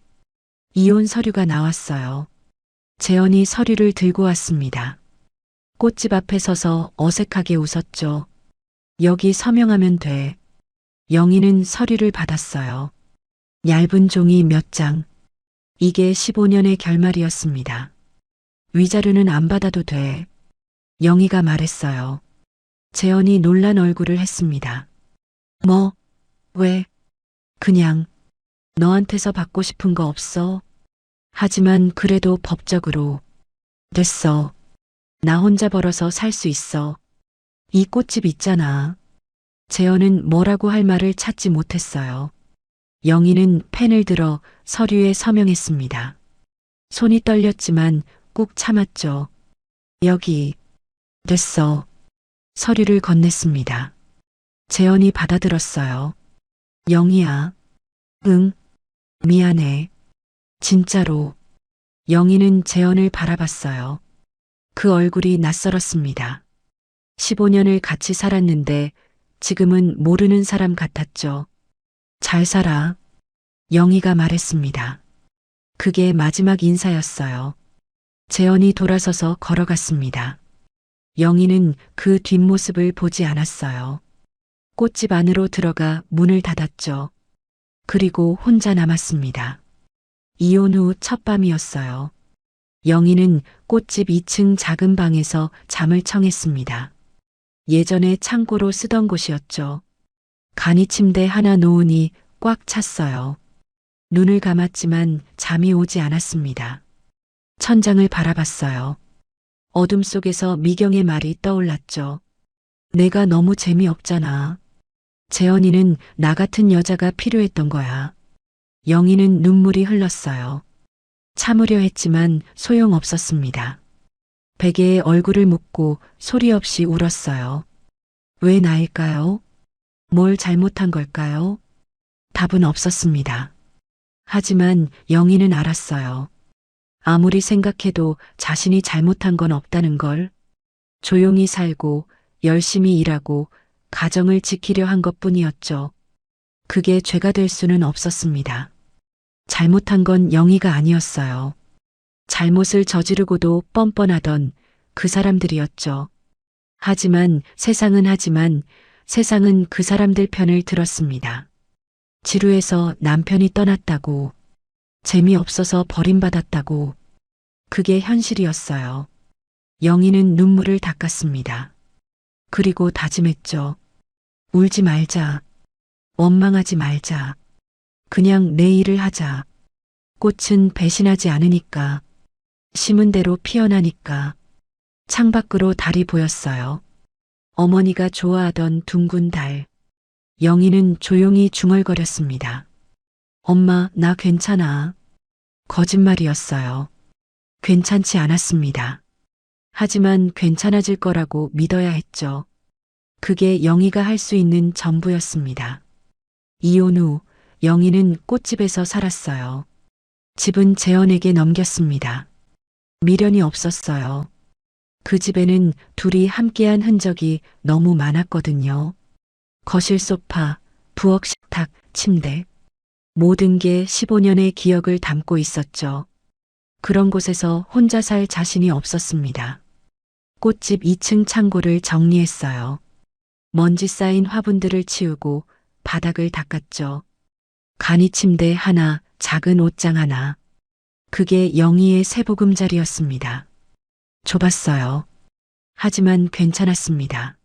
이혼 서류가 나왔어요. 재현이 서류를 들고 왔습니다. 꽃집 앞에 서서 어색하게 웃었죠. 여기 서명하면 돼. 영희는 서류를 받았어요. 얇은 종이 몇 장. 이게 15년의 결말이었습니다. 위자료는 안 받아도 돼. 영희가 말했어요. 재현이 놀란 얼굴을 했습니다. 뭐? 왜? 그냥 너한테서 받고 싶은 거 없어? 하지만 그래도 법적으로. 됐어. 나 혼자 벌어서 살 수 있어. 이 꽃집 있잖아. 재현은 뭐라고 할 말을 찾지 못했어요. 영희는 펜을 들어 서류에 서명했습니다. 손이 떨렸지만 꾹 참았죠. 여기. 됐어. 서류를 건넸습니다. 재현이 받아들었어요. 영희야. 응. 미안해. 진짜로. 영희는 재현을 바라봤어요. 그 얼굴이 낯설었습니다. 15년을 같이 살았는데 지금은 모르는 사람 같았죠. 잘 살아. 영희가 말했습니다. 그게 마지막 인사였어요. 재현이 돌아서서 걸어갔습니다. 영희는 그 뒷모습을 보지 않았어요. 꽃집 안으로 들어가 문을 닫았죠. 그리고 혼자 남았습니다. 이혼 후 첫 밤이었어요. 영희는 꽃집 2층 작은 방에서 잠을 청했습니다. 예전에 창고로 쓰던 곳이었죠. 간이 침대 하나 놓으니 꽉 찼어요. 눈을 감았지만 잠이 오지 않았습니다. 천장을 바라봤어요. 어둠 속에서 미경의 말이 떠올랐죠. 내가 너무 재미없잖아. 재현이는 나 같은 여자가 필요했던 거야. 영희는 눈물이 흘렀어요. 참으려 했지만 소용없었습니다. 베개에 얼굴을 묻고 소리 없이 울었어요. 왜 나일까요? 뭘 잘못한 걸까요? 답은 없었습니다. 하지만 영희는 알았어요. 아무리 생각해도 자신이 잘못한 건 없다는 걸. 조용히 살고 열심히 일하고 가정을 지키려 한 것뿐이었죠. 그게 죄가 될 수는 없었습니다. 잘못한 건 영희가 아니었어요. 잘못을 저지르고도 뻔뻔하던 그 사람들이었죠. 하지만 세상은 그 사람들 편을 들었습니다. 지루해서 남편이 떠났다고, 재미없어서 버림받았다고, 그게 현실이었어요. 영희는 눈물을 닦았습니다. 그리고 다짐했죠. 울지 말자. 원망하지 말자. 그냥 내 일을 하자. 꽃은 배신하지 않으니까. 심은 대로 피어나니까. 창밖으로 달이 보였어요. 어머니가 좋아하던 둥근 달. 영희는 조용히 중얼거렸습니다. 엄마, 나 괜찮아. 거짓말이었어요. 괜찮지 않았습니다. 하지만 괜찮아질 거라고 믿어야 했죠. 그게 영희가 할 수 있는 전부였습니다. 이혼 후 영희는 꽃집에서 살았어요. 집은 재현에게 넘겼습니다. 미련이 없었어요. 그 집에는 둘이 함께한 흔적이 너무 많았거든요. 거실 소파, 부엌 식탁, 침대. 모든 게 15년의 기억을 담고 있었죠. 그런 곳에서 혼자 살 자신이 없었습니다. 꽃집 2층 창고를 정리했어요. 먼지 쌓인 화분들을 치우고 바닥을 닦았죠. 간이 침대 하나, 작은 옷장 하나. 그게 영희의 새 보금자리였습니다. 좁았어요. 하지만 괜찮았습니다.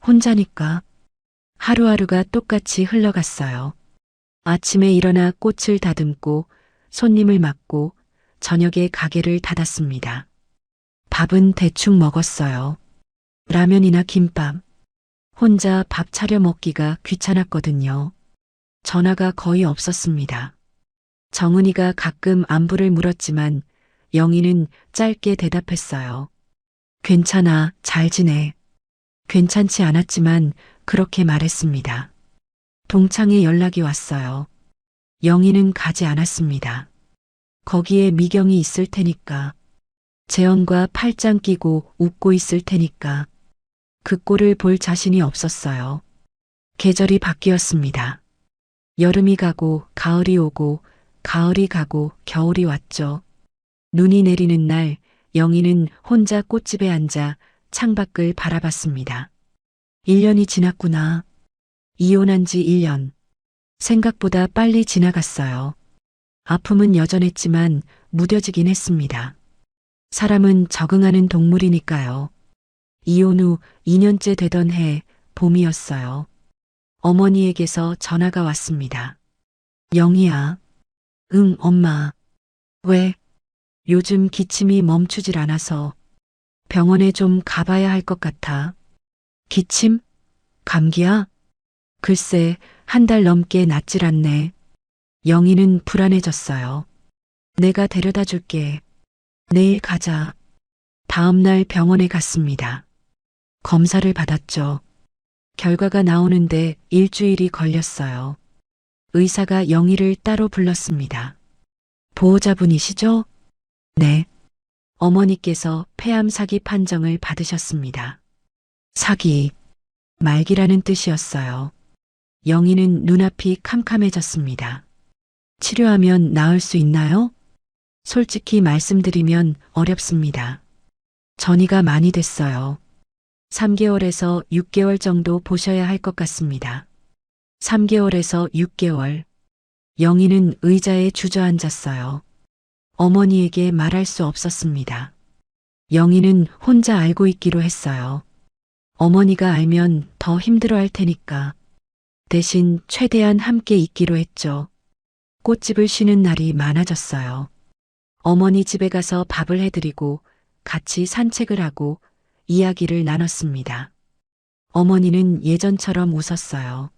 혼자니까. 하루하루가 똑같이 흘러갔어요. 아침에 일어나 꽃을 다듬고 손님을 맞고 저녁에 가게를 닫았습니다. 밥은 대충 먹었어요. 라면이나 김밥. 혼자 밥 차려 먹기가 귀찮았거든요. 전화가 거의 없었습니다. 정은이가 가끔 안부를 물었지만 영희는 짧게 대답했어요. 괜찮아, 잘 지내. 괜찮지 않았지만 그렇게 말했습니다. 동창에 연락이 왔어요. 영희는 가지 않았습니다. 거기에 미경이 있을 테니까. 재현과 팔짱 끼고 웃고 있을 테니까. 그 꼴을 볼 자신이 없었어요. 계절이 바뀌었습니다. 여름이 가고 가을이 오고 가을이 가고 겨울이 왔죠. 눈이 내리는 날 영희는 혼자 꽃집에 앉아 창밖을 바라봤습니다. 1년이 지났구나. 이혼한 지 1년. 생각보다 빨리 지나갔어요. 아픔은 여전했지만 무뎌지긴 했습니다. 사람은 적응하는 동물이니까요. 이혼 후 2년째 되던 해 봄이었어요. 어머니에게서 전화가 왔습니다. 영희야. 응, 엄마. 왜? 요즘 기침이 멈추질 않아서 병원에 좀 가봐야 할 것 같아. 기침? 감기야? 글쎄, 1달 넘게 낫질 않네. 영희는 불안해졌어요. 내가 데려다 줄게. 내일 가자. 다음 날 병원에 갔습니다. 검사를 받았죠. 결과가 나오는데 일주일이 걸렸어요. 의사가 영희를 따로 불렀습니다. 보호자분이시죠? 네. 어머니께서 폐암 사기 판정을 받으셨습니다. 사기, 말기라는 뜻이었어요. 영희는 눈앞이 캄캄해졌습니다. 치료하면 나을 수 있나요? 솔직히 말씀드리면 어렵습니다. 전이가 많이 됐어요. 3개월에서 6개월 정도 보셔야 할 것 같습니다. 3개월에서 6개월. 영희는 의자에 주저앉았어요. 어머니에게 말할 수 없었습니다. 영희는 혼자 알고 있기로 했어요. 어머니가 알면 더 힘들어할 테니까. 대신 최대한 함께 있기로 했죠. 꽃집을 쉬는 날이 많아졌어요. 어머니 집에 가서 밥을 해드리고 같이 산책을 하고 이야기를 나눴습니다. 어머니는 예전처럼 웃었어요.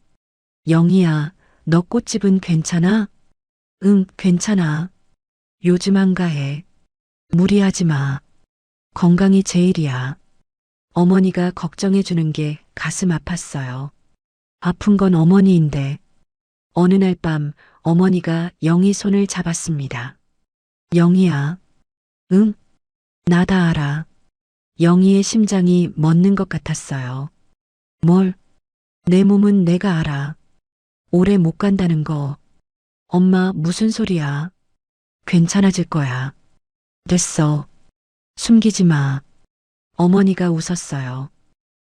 영희야, 너 꽃집은 괜찮아? 응, 괜찮아. 요즘 한가해. 무리하지 마. 건강이 제일이야. 어머니가 걱정해 주는 게 가슴 아팠어요. 아픈 건 어머니인데. 어느 날 밤 어머니가 영희 손을 잡았습니다. 영희야. 응? 나 다 알아. 영희의 심장이 멎는 것 같았어요. 뭘? 내 몸은 내가 알아. 오래 못 간다는 거. 엄마 무슨 소리야? 괜찮아질 거야. 됐어. 숨기지 마. 어머니가 웃었어요.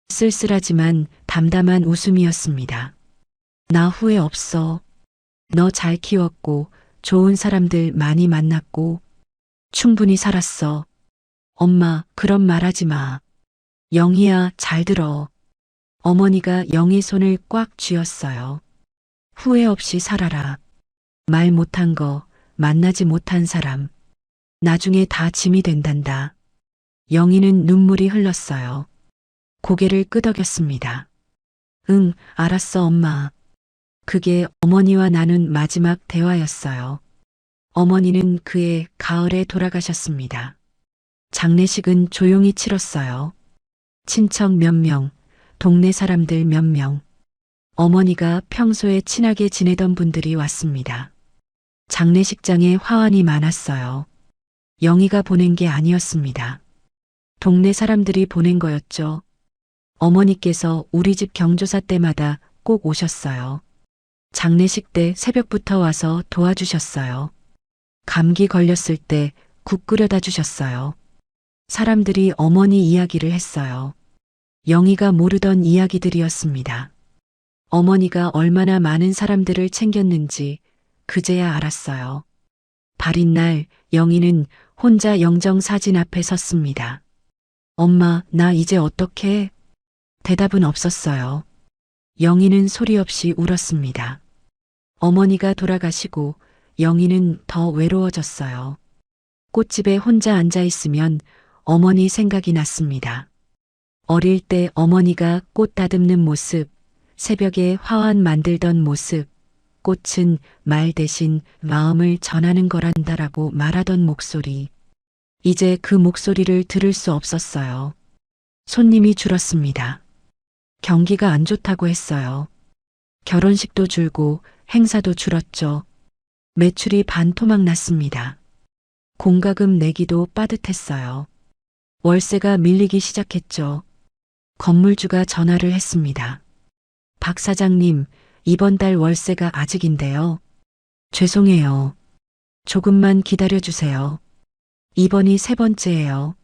쓸쓸하지만 담담한 웃음이었습니다. 나 후회 없어. 너 잘 키웠고 좋은 사람들 많이 만났고 충분히 살았어. 엄마, 그런 말 하지 마. 영희야, 잘 들어. 어머니가 영희 손을 꽉 쥐었어요. 후회 없이 살아라. 말 못한 거, 만나지 못한 사람. 나중에 다 짐이 된단다. 영희는 눈물이 흘렀어요. 고개를 끄덕였습니다. 응, 알았어, 엄마. 그게 어머니와 나눈 마지막 대화였어요. 어머니는 그해 가을에 돌아가셨습니다. 장례식은 조용히 치렀어요. 친척 몇 명, 동네 사람들 몇 명. 어머니가 평소에 친하게 지내던 분들이 왔습니다. 장례식장에 화환이 많았어요. 영희가 보낸 게 아니었습니다. 동네 사람들이 보낸 거였죠. 어머니께서 우리 집 경조사 때마다 꼭 오셨어요. 장례식 때 새벽부터 와서 도와주셨어요. 감기 걸렸을 때 국 끓여다 주셨어요. 사람들이 어머니 이야기를 했어요. 영희가 모르던 이야기들이었습니다. 어머니가 얼마나 많은 사람들을 챙겼는지 그제야 알았어요. 발인 날 영희는 혼자 영정 사진 앞에 섰습니다. 엄마, 나 이제 어떡해? 대답은 없었어요. 영희는 소리 없이 울었습니다. 어머니가 돌아가시고 영희는 더 외로워졌어요. 꽃집에 혼자 앉아 있으면 어머니 생각이 났습니다. 어릴 때 어머니가 꽃 다듬는 모습, 새벽에 화환 만들던 모습, 꽃은 말 대신 마음을 전하는 거란다라고 말하던 목소리. 이제 그 목소리를 들을 수 없었어요. 손님이 줄었습니다. 경기가 안 좋다고 했어요. 결혼식도 줄고 행사도 줄었죠. 매출이 반토막 났습니다. 공과금 내기도 빠듯했어요. 월세가 밀리기 시작했죠. 건물주가 전화를 했습니다. 박 사장님, 이번 달 월세가 아직인데요. 죄송해요. 조금만 기다려주세요. 이번이 세 번째예요.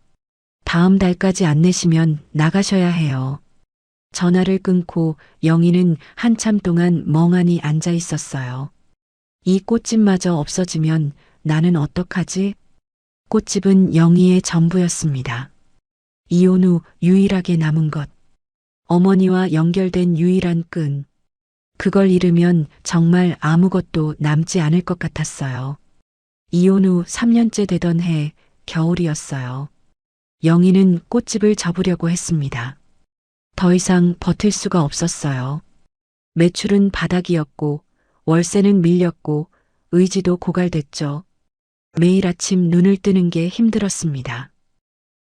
다음 달까지 안 내시면 나가셔야 해요. 전화를 끊고 영희는 한참 동안 멍하니 앉아 있었어요. 이 꽃집마저 없어지면 나는 어떡하지? 꽃집은 영희의 전부였습니다. 이혼 후 유일하게 남은 것. 어머니와 연결된 유일한 끈. 그걸 잃으면 정말 아무것도 남지 않을 것 같았어요. 이혼 후 3년째 되던 해 겨울이었어요. 영희는 꽃집을 접으려고 했습니다. 더 이상 버틸 수가 없었어요. 매출은 바닥이었고 월세는 밀렸고 의지도 고갈됐죠. 매일 아침 눈을 뜨는 게 힘들었습니다.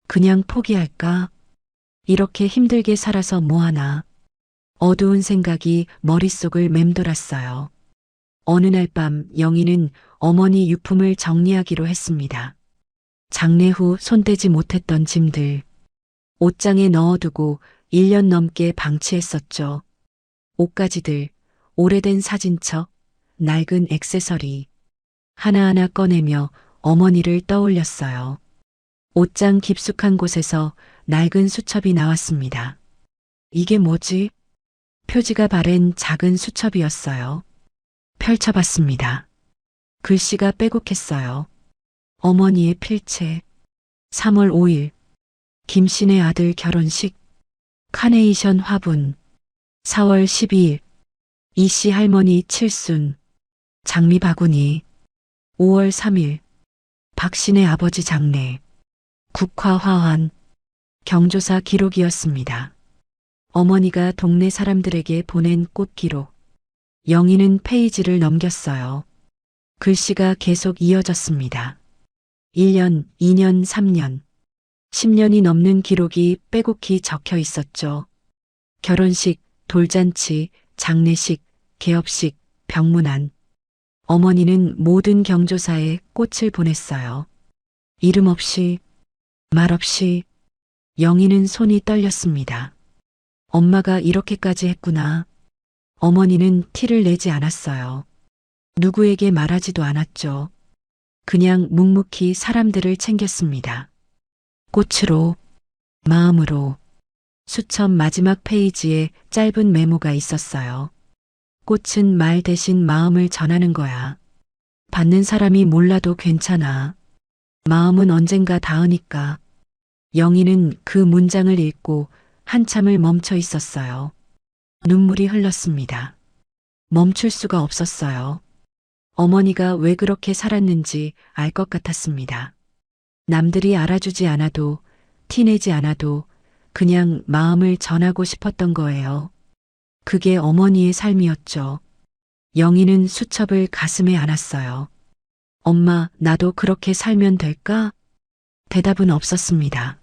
그냥 포기할까? 이렇게 힘들게 살아서 뭐하나. 어두운 생각이 머릿속을 맴돌았어요. 어느 날 밤 영희는 어머니 유품을 정리하기로 했습니다. 장례 후 손대지 못했던 짐들. 옷장에 넣어두고 1년 넘게 방치했었죠. 옷가지들, 오래된 사진첩, 낡은 액세서리. 하나하나 꺼내며 어머니를 떠올렸어요. 옷장 깊숙한 곳에서 낡은 수첩이 나왔습니다. 이게 뭐지? 표지가 바랜 작은 수첩이었어요. 펼쳐봤습니다. 글씨가 빼곡했어요. 어머니의 필체. 3월 5일. 김씨네 아들 결혼식. 카네이션 화분. 4월 12일. 이씨 할머니 칠순. 장미 바구니. 5월 3일. 박씨네 아버지 장례. 국화 화환. 경조사 기록이었습니다. 어머니가 동네 사람들에게 보낸 꽃 기록. 영희는 페이지를 넘겼어요. 글씨가 계속 이어졌습니다. 1년, 2년, 3년. 10년이 넘는 기록이 빼곡히 적혀 있었죠. 결혼식, 돌잔치, 장례식, 개업식, 병문안. 어머니는 모든 경조사에 꽃을 보냈어요. 이름 없이, 말 없이. 영희는 손이 떨렸습니다. 엄마가 이렇게까지 했구나. 어머니는 티를 내지 않았어요. 누구에게 말하지도 않았죠. 그냥 묵묵히 사람들을 챙겼습니다. 꽃으로, 마음으로. 수첩 마지막 페이지에 짧은 메모가 있었어요. 꽃은 말 대신 마음을 전하는 거야. 받는 사람이 몰라도 괜찮아. 마음은 언젠가 닿으니까. 영희는 그 문장을 읽고 한참을 멈춰 있었어요. 눈물이 흘렀습니다. 멈출 수가 없었어요. 어머니가 왜 그렇게 살았는지 알 것 같았습니다. 남들이 알아주지 않아도, 티내지 않아도 그냥 마음을 전하고 싶었던 거예요. 그게 어머니의 삶이었죠. 영희는 수첩을 가슴에 안았어요. 엄마, 나도 그렇게 살면 될까? 대답은 없었습니다.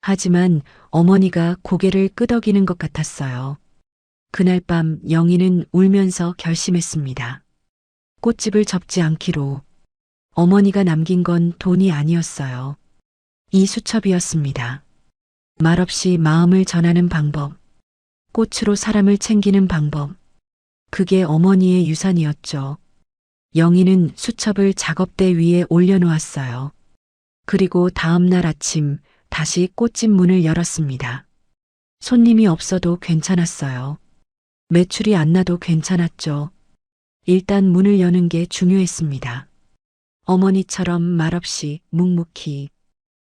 하지만 어머니가 고개를 끄덕이는 것 같았어요. 그날 밤 영희는 울면서 결심했습니다. 꽃집을 접지 않기로. 어머니가 남긴 건 돈이 아니었어요. 이 수첩이었습니다. 말없이 마음을 전하는 방법. 꽃으로 사람을 챙기는 방법. 그게 어머니의 유산이었죠. 영희는 수첩을 작업대 위에 올려놓았어요. 그리고 다음 날 아침 다시 꽃집 문을 열었습니다. 손님이 없어도 괜찮았어요. 매출이 안 나도 괜찮았죠. 일단 문을 여는 게 중요했습니다. 어머니처럼 말없이 묵묵히.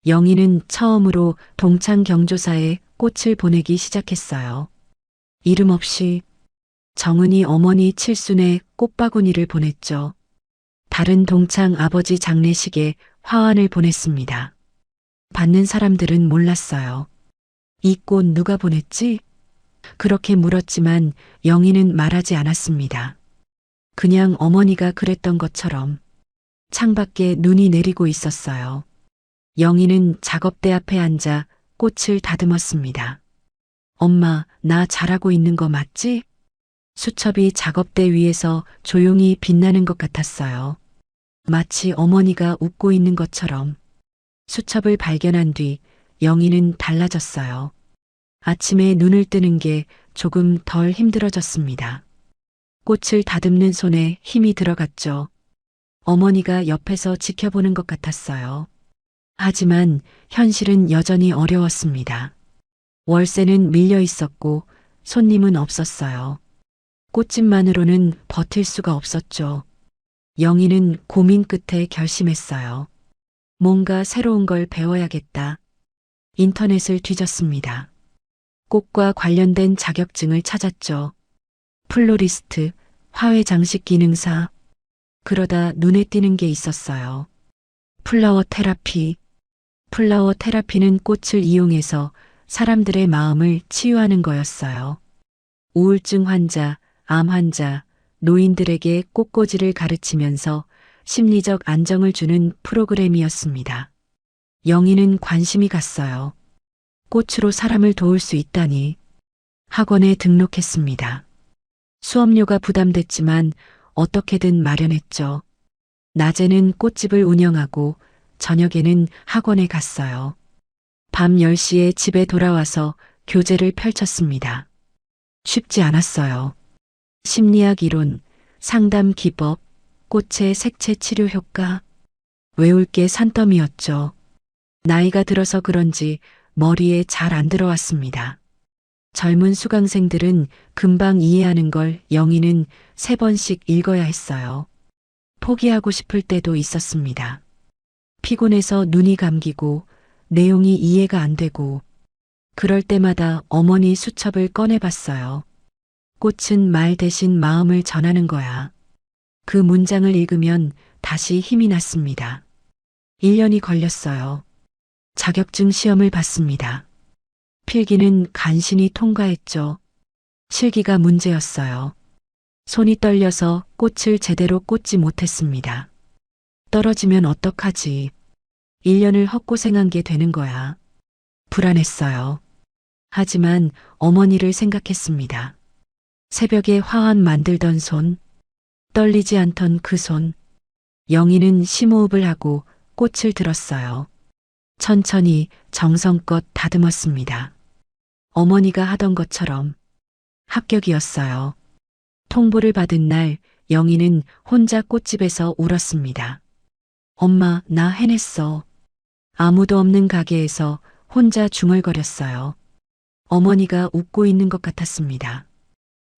영희는 처음으로 동창 경조사에 꽃을 보내기 시작했어요. 이름 없이. 정은이 어머니 칠순에 꽃바구니를 보냈죠. 다른 동창 아버지 장례식에 화환을 보냈습니다. 받는 사람들은 몰랐어요. 이 꽃 누가 보냈지? 그렇게 물었지만 영희는 말하지 않았습니다. 그냥 어머니가 그랬던 것처럼. 창밖에 눈이 내리고 있었어요. 영희는 작업대 앞에 앉아 꽃을 다듬었습니다. 엄마, 나 잘하고 있는 거 맞지? 수첩이 작업대 위에서 조용히 빛나는 것 같았어요. 마치 어머니가 웃고 있는 것처럼. 수첩을 발견한 뒤 영희는 달라졌어요. 아침에 눈을 뜨는 게 조금 덜 힘들어졌습니다. 꽃을 다듬는 손에 힘이 들어갔죠. 어머니가 옆에서 지켜보는 것 같았어요. 하지만 현실은 여전히 어려웠습니다. 월세는 밀려 있었고 손님은 없었어요. 꽃집만으로는 버틸 수가 없었죠. 영희는 고민 끝에 결심했어요. 뭔가 새로운 걸 배워야겠다. 인터넷을 뒤졌습니다. 꽃과 관련된 자격증을 찾았죠. 플로리스트, 화훼 장식 기능사. 그러다 눈에 띄는 게 있었어요. 플라워 테라피. 플라워 테라피는 꽃을 이용해서 사람들의 마음을 치유하는 거였어요. 우울증 환자, 암 환자, 노인들에게 꽃꽂이를 가르치면서 심리적 안정을 주는 프로그램이었습니다. 영희는 관심이 갔어요. 꽃으로 사람을 도울 수 있다니. 학원에 등록했습니다. 수업료가 부담됐지만 어떻게든 마련했죠. 낮에는 꽃집을 운영하고 저녁에는 학원에 갔어요. 밤 10시에 집에 돌아와서 교재를 펼쳤습니다. 쉽지 않았어요. 심리학 이론, 상담 기법, 꽃의 색채 치료 효과. 외울 게 산더미였죠. 나이가 들어서 그런지 머리에 잘 안 들어왔습니다. 젊은 수강생들은 금방 이해하는 걸 영희는 3번씩 읽어야 했어요. 포기하고 싶을 때도 있었습니다. 피곤해서 눈이 감기고 내용이 이해가 안 되고 그럴 때마다 어머니 수첩을 꺼내봤어요. 꽃은 말 대신 마음을 전하는 거야. 그 문장을 읽으면 다시 힘이 났습니다. 1년이 걸렸어요. 자격증 시험을 봤습니다. 필기는 간신히 통과했죠. 실기가 문제였어요. 손이 떨려서 꽃을 제대로 꽂지 못했습니다. 떨어지면 어떡하지? 1년을 헛고생한 게 되는 거야. 불안했어요. 하지만 어머니를 생각했습니다. 새벽에 화환 만들던 손, 떨리지 않던 그 손. 영희는 심호흡을 하고 꽃을 들었어요. 천천히 정성껏 다듬었습니다. 어머니가 하던 것처럼 합격이었어요. 통보를 받은 날 영희는 혼자 꽃집에서 울었습니다. 엄마, 나 해냈어. 아무도 없는 가게에서 혼자 중얼거렸어요. 어머니가 웃고 있는 것 같았습니다.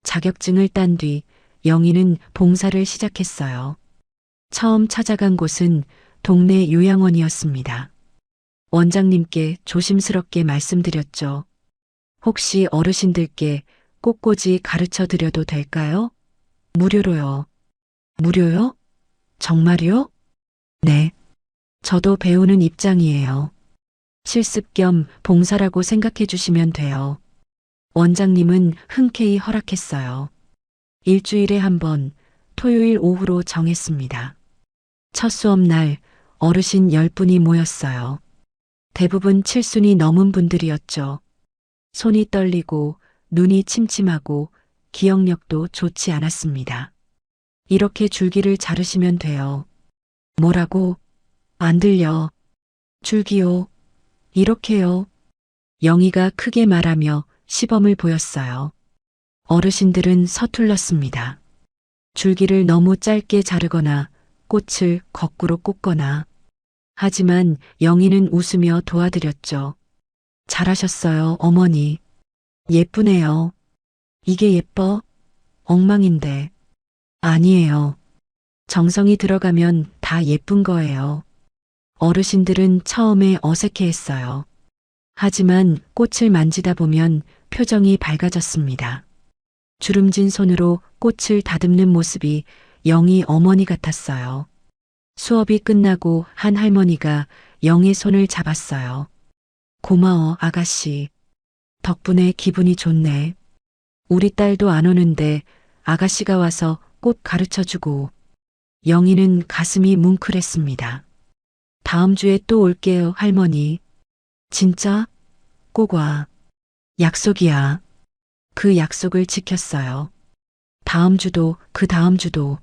자격증을 딴 뒤 영희는 봉사를 시작했어요. 처음 찾아간 곳은 동네 요양원이었습니다. 원장님께 조심스럽게 말씀드렸죠. 혹시 어르신들께 꽃꽂이 가르쳐 드려도 될까요? 무료로요. 무료요? 정말요? 네. 저도 배우는 입장이에요. 실습 겸 봉사라고 생각해 주시면 돼요. 원장님은 흔쾌히 허락했어요. 일주일에 한 번, 토요일 오후로 정했습니다. 첫 수업 날 어르신 10분이 모였어요. 대부분 7순이 넘은 분들이었죠. 손이 떨리고 눈이 침침하고 기억력도 좋지 않았습니다. 이렇게 줄기를 자르시면 돼요. 뭐라고? 안 들려. 줄기요. 이렇게요. 영희가 크게 말하며 시범을 보였어요. 어르신들은 서툴렀습니다. 줄기를 너무 짧게 자르거나 꽃을 거꾸로 꽂거나. 하지만 영희는 웃으며 도와드렸죠. 잘하셨어요, 어머니. 예쁘네요. 이게 예뻐? 엉망인데. 아니에요. 정성이 들어가면 다 예쁜 거예요. 어르신들은 처음에 어색해했어요. 하지만 꽃을 만지다 보면 표정이 밝아졌습니다. 주름진 손으로 꽃을 다듬는 모습이 영희 어머니 같았어요. 수업이 끝나고 한 할머니가 영희 손을 잡았어요. 고마워, 아가씨. 덕분에 기분이 좋네. 우리 딸도 안 오는데 아가씨가 와서 꽃 가르쳐주고. 영희는 가슴이 뭉클했습니다. 다음 주에 또 올게요, 할머니. 진짜? 꼭 와. 약속이야. 그 약속을 지켰어요. 다음 주도 그 다음 주도.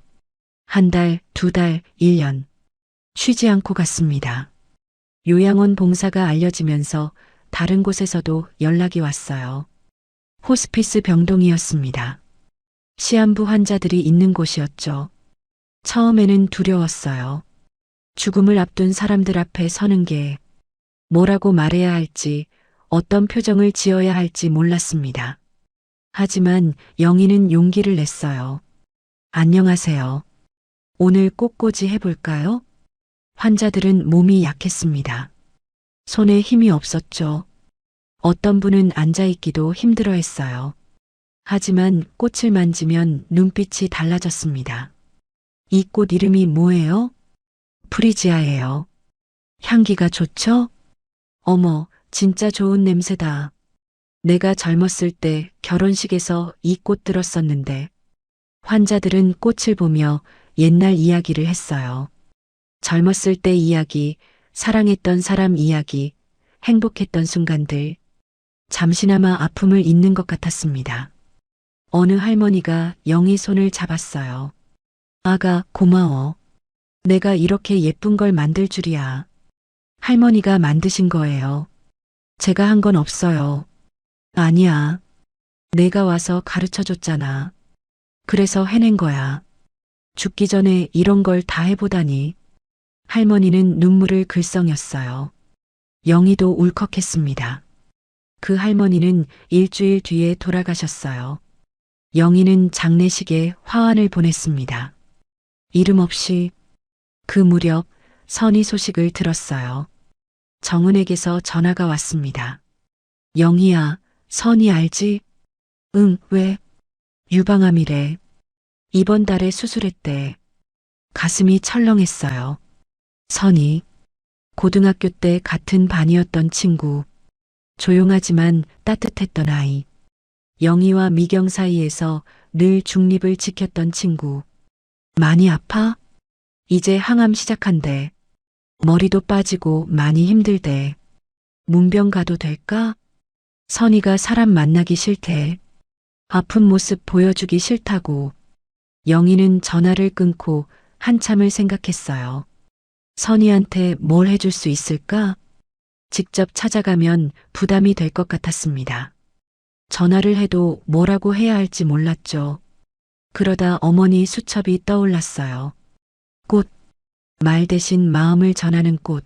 한 달, 2달, 1년. 쉬지 않고 갔습니다. 요양원 봉사가 알려지면서 다른 곳에서도 연락이 왔어요. 호스피스 병동이었습니다. 시한부 환자들이 있는 곳이었죠. 처음에는 두려웠어요. 죽음을 앞둔 사람들 앞에 서는 게 뭐라고 말해야 할지, 어떤 표정을 지어야 할지 몰랐습니다. 하지만 영희는 용기를 냈어요. 안녕하세요. 오늘 꽃꽂이 해볼까요? 환자들은 몸이 약했습니다. 손에 힘이 없었죠. 어떤 분은 앉아있기도 힘들어 했어요. 하지만 꽃을 만지면 눈빛이 달라졌습니다. 이 꽃 이름이 뭐예요? 프리지아예요. 향기가 좋죠? 어머, 진짜 좋은 냄새다. 내가 젊었을 때 결혼식에서 이 꽃 들었었는데. 환자들은 꽃을 보며 옛날 이야기를 했어요. 젊었을 때 이야기, 사랑했던 사람 이야기, 행복했던 순간들. 잠시나마 아픔을 잊는 것 같았습니다. 어느 할머니가 영희 손을 잡았어요. 아가, 고마워. 내가 이렇게 예쁜 걸 만들 줄이야. 할머니가 만드신 거예요. 제가 한 건 없어요. 아니야. 내가 와서 가르쳐 줬잖아. 그래서 해낸 거야. 죽기 전에 이런 걸 다 해보다니. 할머니는 눈물을 글썽였어요. 영희도 울컥했습니다. 그 할머니는 일주일 뒤에 돌아가셨어요. 영희는 장례식에 화환을 보냈습니다. 이름 없이. 그 무렵 선희 소식을 들었어요. 정은에게서 전화가 왔습니다. 영희야, 선희 알지? 응, 왜? 유방암이래. 이번 달에 수술했대. 가슴이 철렁했어요. 선희, 고등학교 때 같은 반이었던 친구. 조용하지만 따뜻했던 아이. 영희와 미경 사이에서 늘 중립을 지켰던 친구. 많이 아파? 이제 항암 시작한대. 머리도 빠지고 많이 힘들대. 문병 가도 될까? 선희가 사람 만나기 싫대. 아픈 모습 보여주기 싫다고. 영희는 전화를 끊고 한참을 생각했어요. 선희한테 뭘 해줄 수 있을까? 직접 찾아가면 부담이 될 것 같았습니다. 전화를 해도 뭐라고 해야 할지 몰랐죠. 그러다 어머니 수첩이 떠올랐어요. 꽃. 말 대신 마음을 전하는 꽃.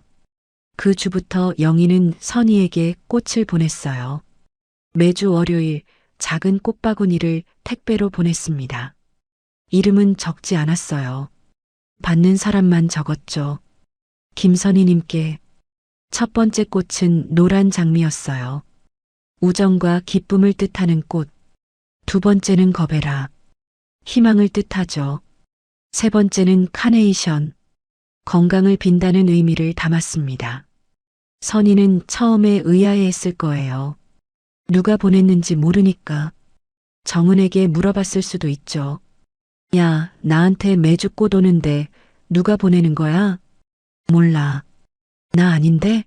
그 주부터 영희는 선희에게 꽃을 보냈어요. 매주 월요일 작은 꽃바구니를 택배로 보냈습니다. 이름은 적지 않았어요. 받는 사람만 적었죠. 김선희님께. 첫 번째 꽃은 노란 장미였어요. 우정과 기쁨을 뜻하는 꽃. 두 번째는 거베라. 희망을 뜻하죠. 세 번째는 카네이션. 건강을 빈다는 의미를 담았습니다. 선희는 처음에 의아해했을 거예요. 누가 보냈는지 모르니까. 정은에게 물어봤을 수도 있죠. 야, 나한테 매주 꽃 오는데 누가 보내는 거야? 몰라. 나 아닌데?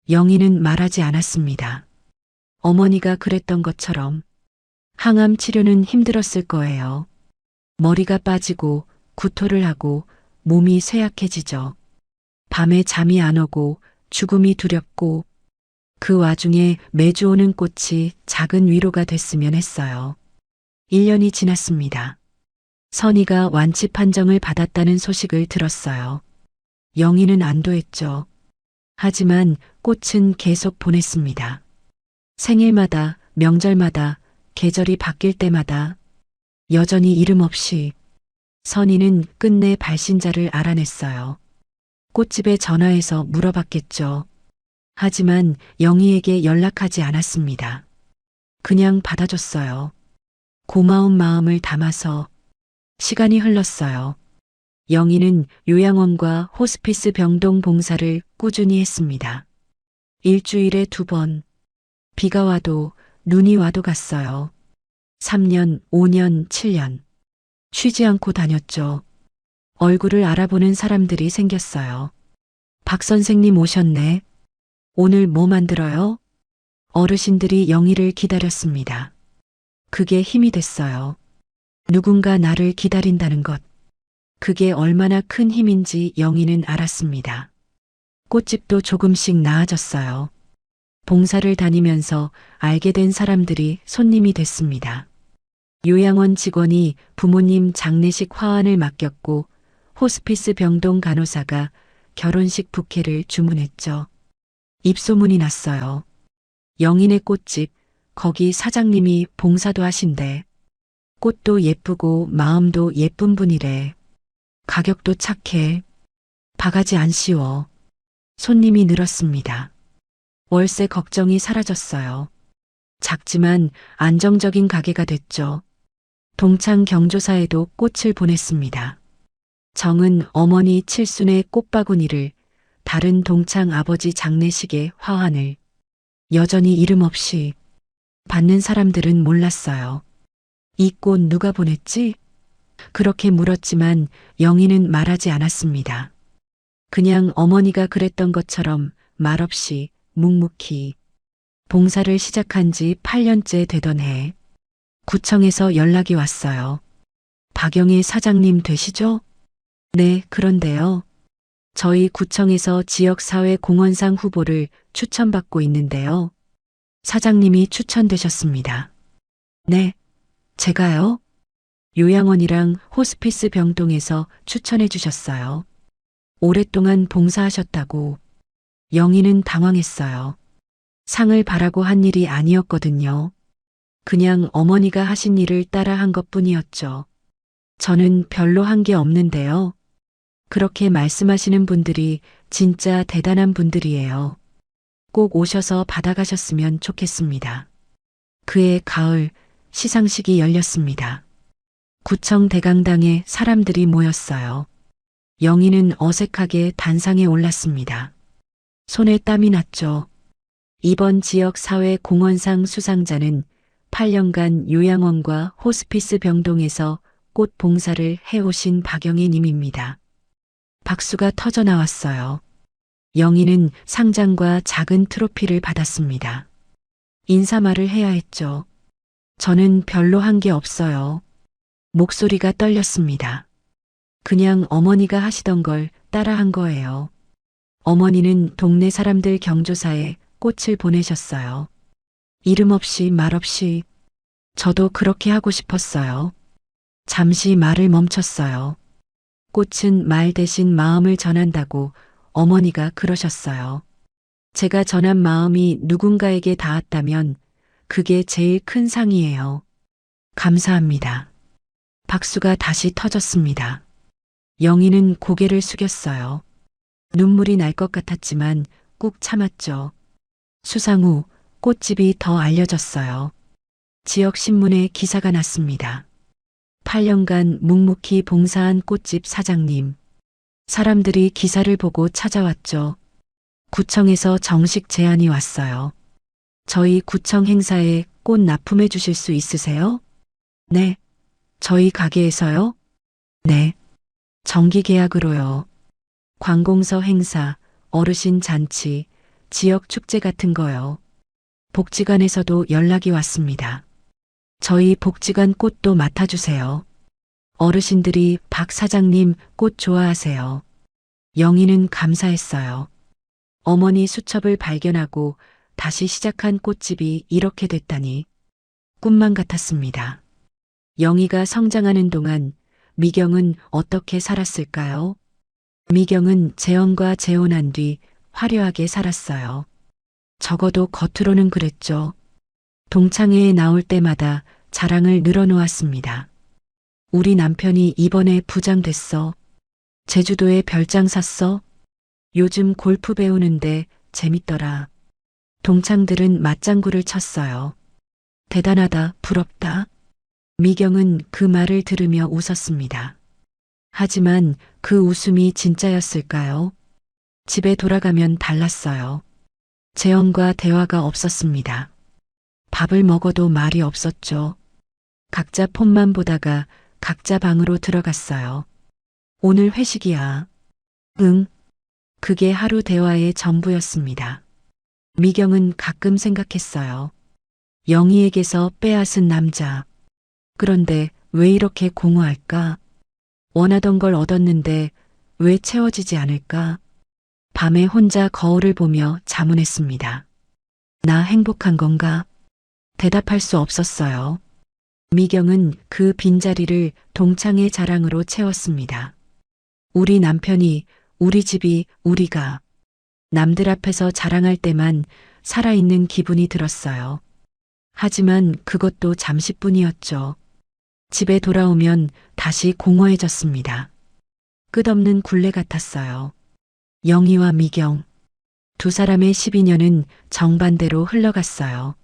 영희는 말하지 않았습니다. 어머니가 그랬던 것처럼 항암 치료는 힘들었을 거예요. 머리가 빠지고 구토를 하고 몸이 쇠약해지죠. 밤에 잠이 안 오고 죽음이 두렵고 그 와중에 매주 오는 꽃이 작은 위로가 됐으면 했어요. 1년이 지났습니다. 선희가 완치 판정을 받았다는 소식을 들었어요. 영희는 안도했죠. 하지만 꽃은 계속 보냈습니다. 생일마다, 명절마다, 계절이 바뀔 때마다 여전히 이름 없이. 선희는 끝내 발신자를 알아냈어요. 꽃집에 전화해서 물어봤겠죠. 하지만 영희에게 연락하지 않았습니다. 그냥 받아줬어요. 고마운 마음을 담아서. 시간이 흘렀어요. 영희는 요양원과 호스피스 병동 봉사를 꾸준히 했습니다. 일주일에 2번. 비가 와도 눈이 와도 갔어요. 3년, 5년, 7년. 쉬지 않고 다녔죠. 얼굴을 알아보는 사람들이 생겼어요. 박 선생님 오셨네. 오늘 뭐 만들어요? 어르신들이 영희를 기다렸습니다. 그게 힘이 됐어요. 누군가 나를 기다린다는 것. 그게 얼마나 큰 힘인지 영희는 알았습니다. 꽃집도 조금씩 나아졌어요. 봉사를 다니면서 알게 된 사람들이 손님이 됐습니다. 요양원 직원이 부모님 장례식 화환을 맡겼고 호스피스 병동 간호사가 결혼식 부케를 주문했죠. 입소문이 났어요. 영인의 꽃집, 거기 사장님이 봉사도 하신대. 꽃도 예쁘고 마음도 예쁜 분이래. 가격도 착해. 바가지 안 씌워. 손님이 늘었습니다. 월세 걱정이 사라졌어요. 작지만 안정적인 가게가 됐죠. 동창 경조사에도 꽃을 보냈습니다. 정은 어머니 칠순의 꽃바구니를, 다른 동창 아버지 장례식의 화환을, 여전히 이름 없이. 받는 사람들은 몰랐어요. 이 꽃 누가 보냈지? 그렇게 물었지만 영희는 말하지 않았습니다. 그냥 어머니가 그랬던 것처럼 말없이 묵묵히. 봉사를 시작한 지 8년째 되던 해, 구청에서 연락이 왔어요. 박영희 사장님 되시죠? 네, 그런데요. 저희 구청에서 지역사회 공헌상 후보를 추천받고 있는데요. 사장님이 추천되셨습니다. 네, 제가요? 요양원이랑 호스피스 병동에서 추천해 주셨어요. 오랫동안 봉사하셨다고. 영희는 당황했어요. 상을 바라고 한 일이 아니었거든요. 그냥 어머니가 하신 일을 따라 한 것뿐이었죠. 저는 별로 한 게 없는데요. 그렇게 말씀하시는 분들이 진짜 대단한 분들이에요. 꼭 오셔서 받아가셨으면 좋겠습니다. 그해 가을, 시상식이 열렸습니다. 구청 대강당에 사람들이 모였어요. 영희는 어색하게 단상에 올랐습니다. 손에 땀이 났죠. 이번 지역 사회 공헌상 수상자는 8년간 요양원과 호스피스 병동에서 꽃 봉사를 해오신 박영희 님입니다. 박수가 터져 나왔어요. 영희는 상장과 작은 트로피를 받았습니다. 인사말을 해야 했죠. 저는 별로 한 게 없어요. 목소리가 떨렸습니다. 그냥 어머니가 하시던 걸 따라 한 거예요. 어머니는 동네 사람들 경조사에 꽃을 보내셨어요. 이름 없이 말 없이. 저도 그렇게 하고 싶었어요. 잠시 말을 멈췄어요. 꽃은 말 대신 마음을 전한다고 어머니가 그러셨어요. 제가 전한 마음이 누군가에게 닿았다면 그게 제일 큰 상이에요. 감사합니다. 박수가 다시 터졌습니다. 영희는 고개를 숙였어요. 눈물이 날 것 같았지만 꾹 참았죠. 수상 후 꽃집이 더 알려졌어요. 지역 신문에 기사가 났습니다. 8년간 묵묵히 봉사한 꽃집 사장님. 사람들이 기사를 보고 찾아왔죠. 구청에서 정식 제안이 왔어요. 저희 구청 행사에 꽃 납품해 주실 수 있으세요? 네. 저희 가게에서요? 네. 정기 계약으로요. 관공서 행사, 어르신 잔치, 지역 축제 같은 거요. 복지관에서도 연락이 왔습니다. 저희 복지관 꽃도 맡아주세요. 어르신들이 박 사장님 꽃 좋아하세요. 영희는 감사했어요. 어머니 수첩을 발견하고 다시 시작한 꽃집이 이렇게 됐다니 꿈만 같았습니다. 영희가 성장하는 동안 미경은 어떻게 살았을까요? 미경은 재혼과 재혼한 뒤 화려하게 살았어요. 적어도 겉으로는 그랬죠. 동창회에 나올 때마다 자랑을 늘어놓았습니다. 우리 남편이 이번에 부장 됐어. 제주도에 별장 샀어. 요즘 골프 배우는데 재밌더라. 동창들은 맞장구를 쳤어요. 대단하다, 부럽다. 미경은 그 말을 들으며 웃었습니다. 하지만 그 웃음이 진짜였을까요? 집에 돌아가면 달랐어요. 재현과 대화가 없었습니다. 밥을 먹어도 말이 없었죠. 각자 폰만 보다가 각자 방으로 들어갔어요. 오늘 회식이야. 응. 그게 하루 대화의 전부였습니다. 미경은 가끔 생각했어요. 영희에게서 빼앗은 남자. 그런데 왜 이렇게 공허할까? 원하던 걸 얻었는데 왜 채워지지 않을까? 밤에 혼자 거울을 보며 자문했습니다. 나 행복한 건가? 대답할 수 없었어요. 미경은 그 빈자리를 동창의 자랑으로 채웠습니다. 우리 남편이, 우리 집이, 우리가. 남들 앞에서 자랑할 때만 살아있는 기분이 들었어요. 하지만 그것도 잠시뿐이었죠. 집에 돌아오면 다시 공허해졌습니다. 끝없는 굴레 같았어요. 영희와 미경. 두 사람의 12년은 정반대로 흘러갔어요.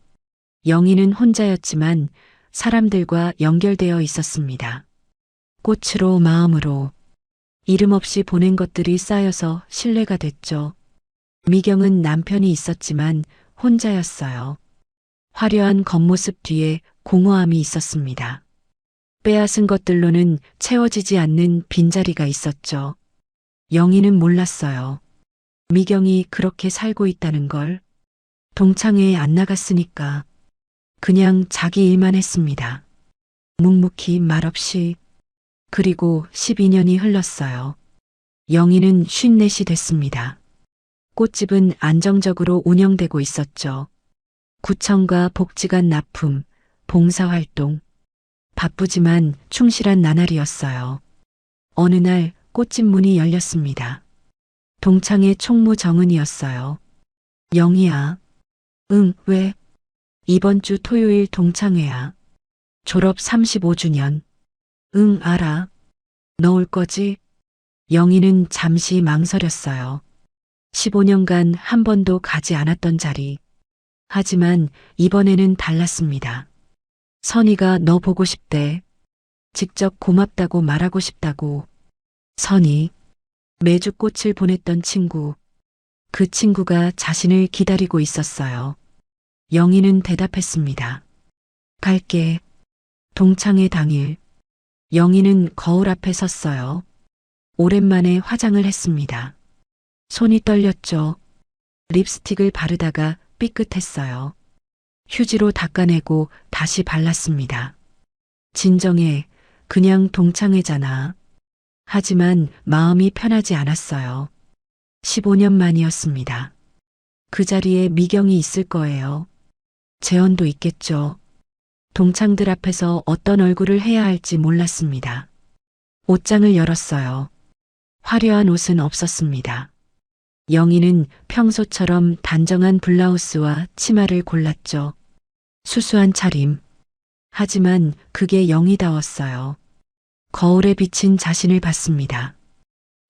영희는 혼자였지만 사람들과 연결되어 있었습니다. 꽃으로 마음으로 이름 없이 보낸 것들이 쌓여서 신뢰가 됐죠. 미경은 남편이 있었지만 혼자였어요. 화려한 겉모습 뒤에 공허함이 있었습니다. 빼앗은 것들로는 채워지지 않는 빈자리가 있었죠. 영희는 몰랐어요. 미경이 그렇게 살고 있다는 걸. 동창회에 안 나갔으니까 그냥 자기 일만 했습니다. 묵묵히 말없이. 그리고 12년이 흘렀어요. 영희는 54이 됐습니다. 꽃집은 안정적으로 운영되고 있었죠. 구청과 복지관 납품, 봉사활동. 바쁘지만 충실한 나날이었어요. 어느 날 꽃집 문이 열렸습니다. 동창회 총무 정은이었어요. 영희야. 응, 왜? 이번 주 토요일 동창회야. 졸업 35주년. 응, 알아. 너 올 거지? 영희는 잠시 망설였어요. 15년간 한 번도 가지 않았던 자리. 하지만 이번에는 달랐습니다. 선이가 너 보고 싶대. 직접 고맙다고 말하고 싶다고. 선이. 매주 꽃을 보냈던 친구. 그 친구가 자신을 기다리고 있었어요. 영희는 대답했습니다. 갈게. 동창회 당일. 영희는 거울 앞에 섰어요. 오랜만에 화장을 했습니다. 손이 떨렸죠. 립스틱을 바르다가 삐끗했어요. 휴지로 닦아내고 다시 발랐습니다. 진정해, 그냥 동창회잖아. 하지만 마음이 편하지 않았어요. 15년 만이었습니다. 그 자리에 미경이 있을 거예요. 재현도 있겠죠. 동창들 앞에서 어떤 얼굴을 해야 할지 몰랐습니다. 옷장을 열었어요. 화려한 옷은 없었습니다. 영희는 평소처럼 단정한 블라우스와 치마를 골랐죠. 수수한 차림. 하지만 그게 영희다웠어요. 거울에 비친 자신을 봤습니다.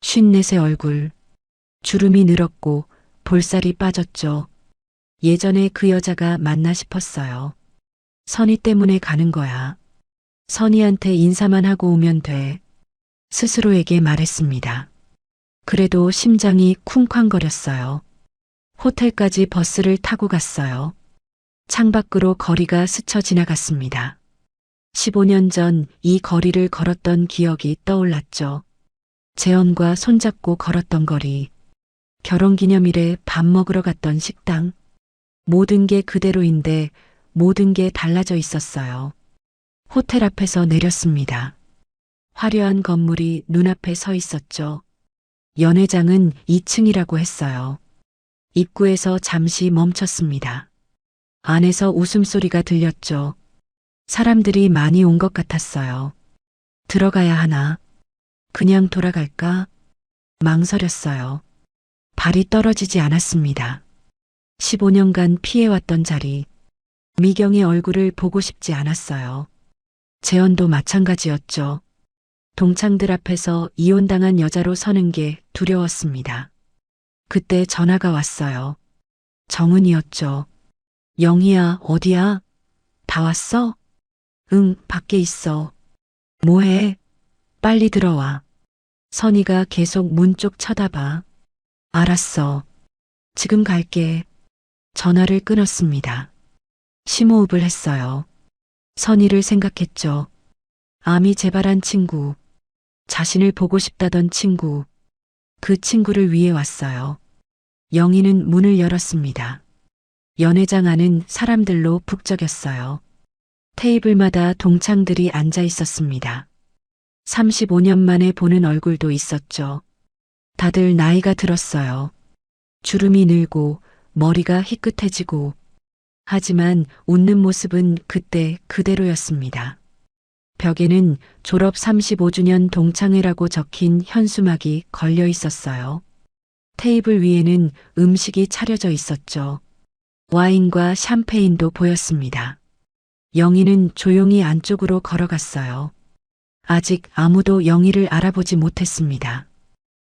54의 얼굴. 주름이 늘었고 볼살이 빠졌죠. 예전에 그 여자가 맞나 싶었어요. 선희 때문에 가는 거야. 선희한테 인사만 하고 오면 돼. 스스로에게 말했습니다. 그래도 심장이 쿵쾅거렸어요. 호텔까지 버스를 타고 갔어요. 창밖으로 거리가 스쳐 지나갔습니다. 15년 전 이 거리를 걸었던 기억이 떠올랐죠. 재현과 손잡고 걸었던 거리. 결혼기념일에 밥 먹으러 갔던 식당. 모든 게 그대로인데 모든 게 달라져 있었어요. 호텔 앞에서 내렸습니다. 화려한 건물이 눈앞에 서 있었죠. 연회장은 2층이라고 했어요. 입구에서 잠시 멈췄습니다. 안에서 웃음소리가 들렸죠. 사람들이 많이 온 것 같았어요. 들어가야 하나? 그냥 돌아갈까? 망설였어요. 발이 떨어지지 않았습니다. 15년간 피해왔던 자리. 미경의 얼굴을 보고 싶지 않았어요. 재현도 마찬가지였죠. 동창들 앞에서 이혼당한 여자로 서는 게 두려웠습니다. 그때 전화가 왔어요. 정은이었죠. 영희야, 어디야? 다 왔어? 응, 밖에 있어. 뭐해? 빨리 들어와. 선희가 계속 문 쪽 쳐다봐. 알았어. 지금 갈게. 전화를 끊었습니다. 심호흡을 했어요. 선희를 생각했죠. 암이 재발한 친구. 자신을 보고 싶다던 친구. 그 친구를 위해 왔어요. 영희는 문을 열었습니다. 연회장 안은 사람들로 북적였어요. 테이블마다 동창들이 앉아 있었습니다. 35년 만에 보는 얼굴도 있었죠. 다들 나이가 들었어요. 주름이 늘고 머리가 희끗해지고. 하지만 웃는 모습은 그때 그대로였습니다. 벽에는 졸업 35주년 동창회라고 적힌 현수막이 걸려 있었어요. 테이블 위에는 음식이 차려져 있었죠. 와인과 샴페인도 보였습니다. 영희는 조용히 안쪽으로 걸어갔어요. 아직 아무도 영희를 알아보지 못했습니다.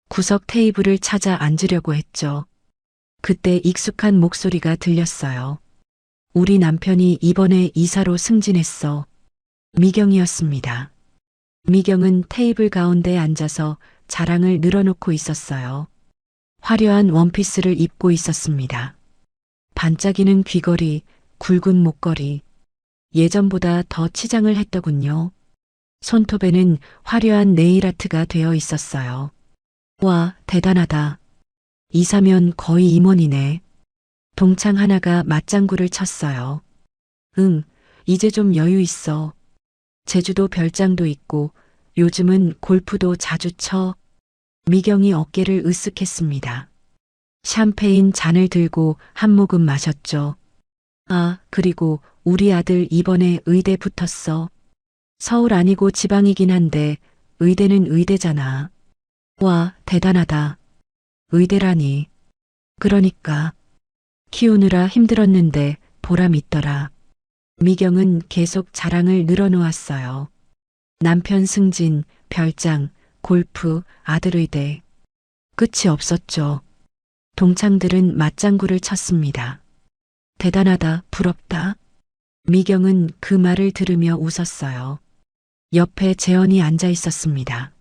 구석 테이블을 찾아 앉으려고 했죠. 그때 익숙한 목소리가 들렸어요. 우리 남편이 이번에 이사로 승진했어. 미경이었습니다. 미경은 테이블 가운데 앉아서 자랑을 늘어놓고 있었어요. 화려한 원피스를 입고 있었습니다. 반짝이는 귀걸이, 굵은 목걸이. 예전보다 더 치장을 했더군요. 손톱에는 화려한 네일아트가 되어 있었어요. 와, 대단하다. 이사면 거의 임원이네. 동창 하나가 맞장구를 쳤어요. 응, 이제 좀 여유 있어. 제주도 별장도 있고 요즘은 골프도 자주 쳐. 미경이 어깨를 으쓱했습니다. 샴페인 잔을 들고 한 모금 마셨죠. 아, 그리고 우리 아들 이번에 의대 붙었어. 서울 아니고 지방이긴 한데 의대는 의대잖아. 와, 대단하다. 의대라니. 그러니까. 키우느라 힘들었는데 보람 있더라. 미경은 계속 자랑을 늘어놓았어요. 남편 승진, 별장, 골프, 아들 의대. 끝이 없었죠. 동창들은 맞장구를 쳤습니다. 대단하다, 부럽다. 미경은 그 말을 들으며 웃었어요. 옆에 재현이 앉아 있었습니다.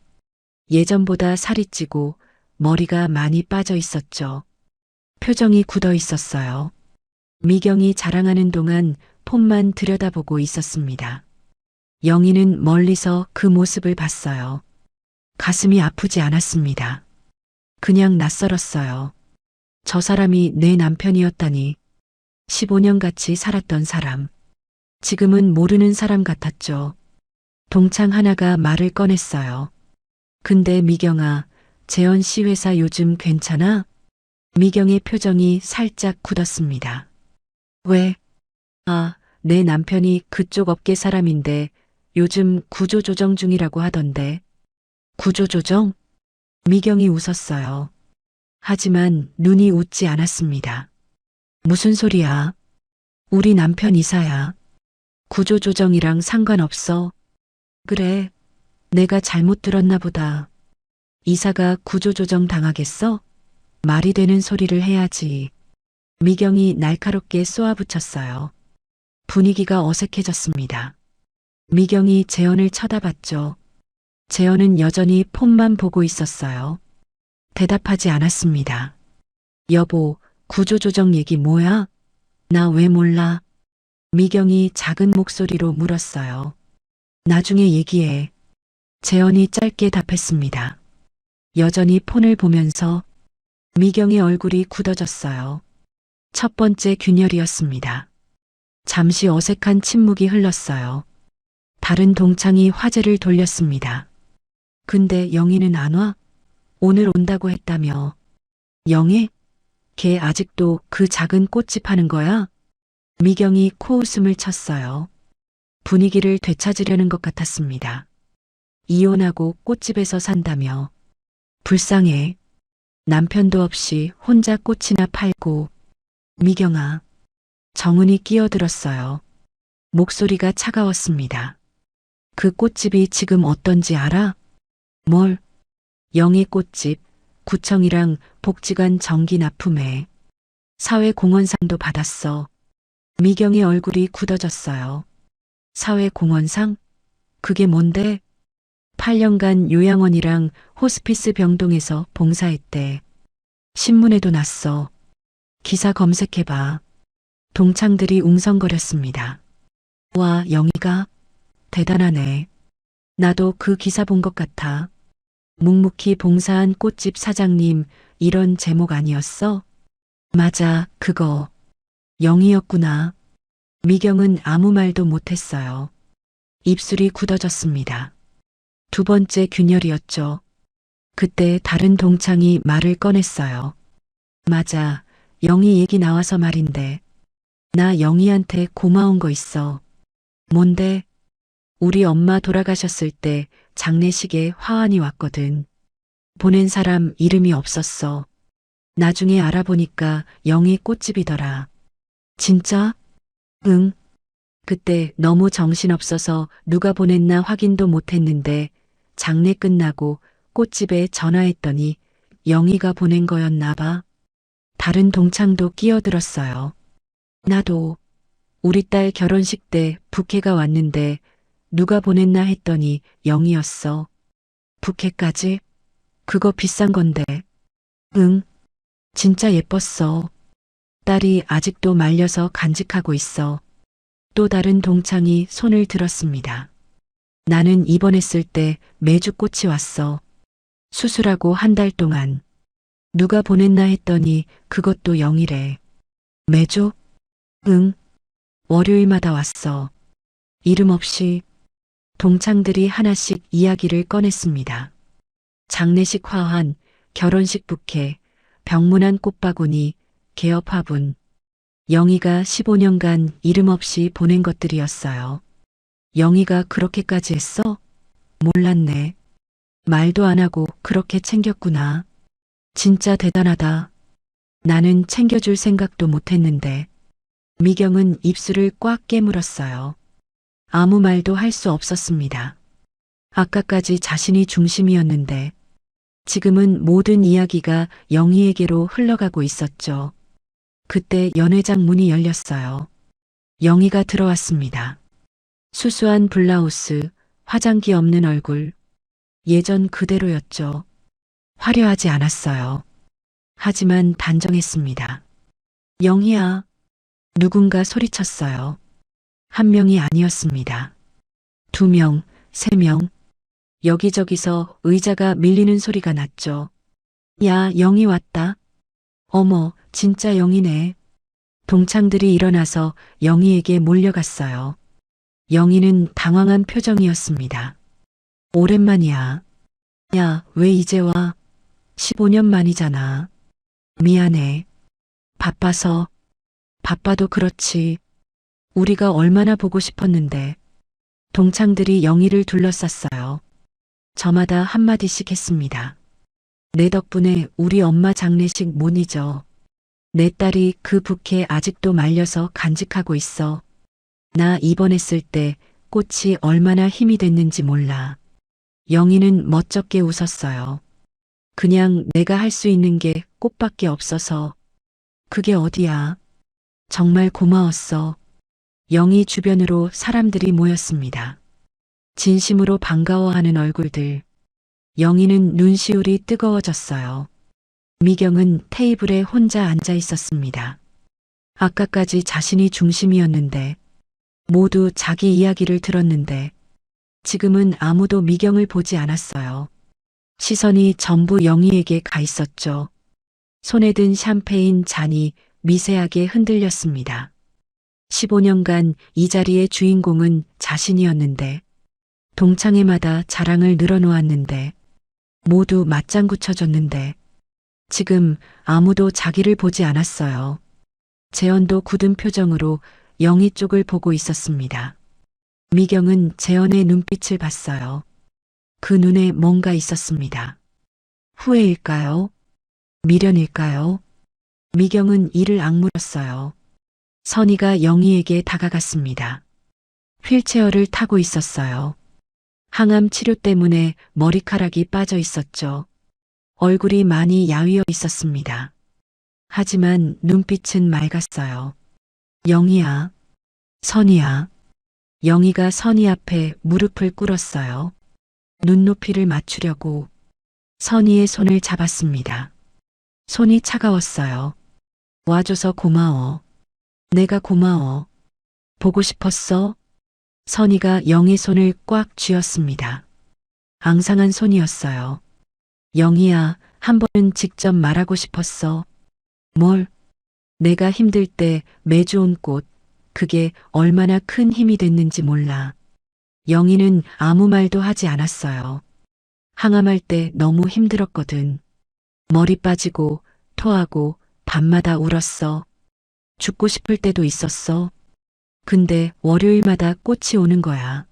예전보다 살이 찌고 머리가 많이 빠져 있었죠. 표정이 굳어 있었어요. 미경이 자랑하는 동안 폰만 들여다보고 있었습니다. 영희는 멀리서 그 모습을 봤어요. 가슴이 아프지 않았습니다. 그냥 낯설었어요. 저 사람이 내 남편이었다니. 15년 같이 살았던 사람. 지금은 모르는 사람 같았죠. 동창 하나가 말을 꺼냈어요. 근데 미경아, 재현 씨 회사 요즘 괜찮아? 미경의 표정이 살짝 굳었습니다. 왜? 아, 내 남편이 그쪽 업계 사람인데 요즘 구조조정 중이라고 하던데. 구조조정? 미경이 웃었어요. 하지만 눈이 웃지 않았습니다. 무슨 소리야? 우리 남편 이사야. 구조조정이랑 상관없어. 그래, 내가 잘못 들었나 보다. 이사가 구조조정 당하겠어? 말이 되는 소리를 해야지. 미경이 날카롭게 쏘아붙였어요. 분위기가 어색해졌습니다. 미경이 재현을 쳐다봤죠. 재현은 여전히 폰만 보고 있었어요. 대답하지 않았습니다. 여보, 구조조정 얘기 뭐야? 나 왜 몰라? 미경이 작은 목소리로 물었어요. 나중에 얘기해. 재현이 짧게 답했습니다. 여전히 폰을 보면서 미경의 얼굴이 굳어졌어요. 첫 번째 균열이었습니다. 잠시 어색한 침묵이 흘렀어요. 다른 동창이 화제를 돌렸습니다. 근데 영희는 안 와? 오늘 온다고 했다며. 영희? 걔 아직도 그 작은 꽃집 하는 거야? 미경이 코웃음을 쳤어요. 분위기를 되찾으려는 것 같았습니다. 이혼하고 꽃집에서 산다며. 불쌍해. 남편도 없이 혼자 꽃이나 팔고. 미경아. 정은이 끼어들었어요. 목소리가 차가웠습니다. 그 꽃집이 지금 어떤지 알아? 뭘? 영희 꽃집, 구청이랑 복지관 정기 납품해. 사회공헌상도 받았어. 미경의 얼굴이 굳어졌어요. 사회공헌상? 그게 뭔데? 8년간 요양원이랑 호스피스 병동에서 봉사했대. 신문에도 났어. 기사 검색해봐. 동창들이 웅성거렸습니다. 와, 영희가? 대단하네. 나도 그 기사 본 것 같아. 묵묵히 봉사한 꽃집 사장님, 이런 제목 아니었어? 맞아, 그거. 영희였구나. 미경은 아무 말도 못했어요. 입술이 굳어졌습니다. 두 번째 균열이었죠. 그때 다른 동창이 말을 꺼냈어요. 맞아, 영희 얘기 나와서 말인데. 나 영희한테 고마운 거 있어. 뭔데? 우리 엄마 돌아가셨을 때 장례식에 화환이 왔거든. 보낸 사람 이름이 없었어. 나중에 알아보니까 영희 꽃집이더라. 진짜? 응. 그때 너무 정신없어서 누가 보냈나 확인도 못했는데 장례 끝나고 꽃집에 전화했더니 영희가 보낸 거였나 봐. 다른 동창도 끼어들었어요. 나도 우리 딸 결혼식 때 부케가 왔는데 누가 보냈나 했더니 영희였어. 부케까지? 그거 비싼 건데. 응, 진짜 예뻤어. 딸이 아직도 말려서 간직하고 있어. 또 다른 동창이 손을 들었습니다. 나는 입원했을 때 매주 꽃이 왔어. 수술하고 한 달 동안. 누가 보냈나 했더니 그것도 영희래. 매주? 응. 월요일마다 왔어. 이름 없이. 동창들이 하나씩 이야기를 꺼냈습니다. 장례식 화환, 결혼식 부케, 병문안 꽃바구니, 개업 화분. 영희가 15년간 이름 없이 보낸 것들이었어요. 영희가 그렇게까지 했어? 몰랐네. 말도 안 하고 그렇게 챙겼구나. 진짜 대단하다. 나는 챙겨줄 생각도 못했는데. 미경은 입술을 꽉 깨물었어요. 아무 말도 할 수 없었습니다. 아까까지 자신이 중심이었는데 지금은 모든 이야기가 영희에게로 흘러가고 있었죠. 그때 연회장 문이 열렸어요. 영희가 들어왔습니다. 수수한 블라우스, 화장기 없는 얼굴. 예전 그대로였죠. 화려하지 않았어요. 하지만 단정했습니다. 영희야. 누군가 소리쳤어요. 한 명이 아니었습니다. 2명, 3명. 여기저기서 의자가 밀리는 소리가 났죠. 야, 영희 왔다. 어머, 진짜 영희네. 동창들이 일어나서 영희에게 몰려갔어요. 영희는 당황한 표정이었습니다. 오랜만이야. 야, 왜 이제 와? 15년 만이잖아. 미안해. 바빠서. 바빠도 그렇지. 우리가 얼마나 보고 싶었는데. 동창들이 영희를 둘러쌌어요. 저마다 한마디씩 했습니다. 내 덕분에 우리 엄마 장례식 못 잊어. 내 딸이 그 부케 아직도 말려서 간직하고 있어. 나 입원했을 때 꽃이 얼마나 힘이 됐는지 몰라. 영희는 멋쩍게 웃었어요. 그냥 내가 할 수 있는 게 꽃밖에 없어서. 그게 어디야. 정말 고마웠어. 영희 주변으로 사람들이 모였습니다. 진심으로 반가워하는 얼굴들. 영희는 눈시울이 뜨거워졌어요. 미경은 테이블에 혼자 앉아 있었습니다. 아까까지 자신이 중심이었는데 모두 자기 이야기를 들었는데 지금은 아무도 미경을 보지 않았어요. 시선이 전부 영희에게 가 있었죠. 손에 든 샴페인 잔이 미세하게 흔들렸습니다. 15년간 이 자리의 주인공은 자신이었는데 동창회마다 자랑을 늘어놓았는데 모두 맞장구 쳐줬는데 지금 아무도 자기를 보지 않았어요. 재현도 굳은 표정으로 영희 쪽을 보고 있었습니다. 미경은 재현의 눈빛을 봤어요. 그 눈에 뭔가 있었습니다. 후회일까요? 미련일까요? 미경은 이를 악물었어요. 선희가 영희에게 다가갔습니다. 휠체어를 타고 있었어요. 항암 치료 때문에 머리카락이 빠져 있었죠. 얼굴이 많이 야위어 있었습니다. 하지만 눈빛은 맑았어요. 영희야, 선희야. 영희가 선희 앞에 무릎을 꿇었어요. 눈높이를 맞추려고 선희의 손을 잡았습니다. 손이 차가웠어요. 와줘서 고마워. 내가 고마워. 보고 싶었어? 선희가 영희 손을 꽉 쥐었습니다. 앙상한 손이었어요. 영희야, 한 번은 직접 말하고 싶었어. 뭘? 내가 힘들 때 매주 온 꽃, 그게 얼마나 큰 힘이 됐는지 몰라. 영희는 아무 말도 하지 않았어요. 항암할 때 너무 힘들었거든. 머리 빠지고 토하고 밤마다 울었어. 죽고 싶을 때도 있었어. 근데 월요일마다 꽃이 오는 거야.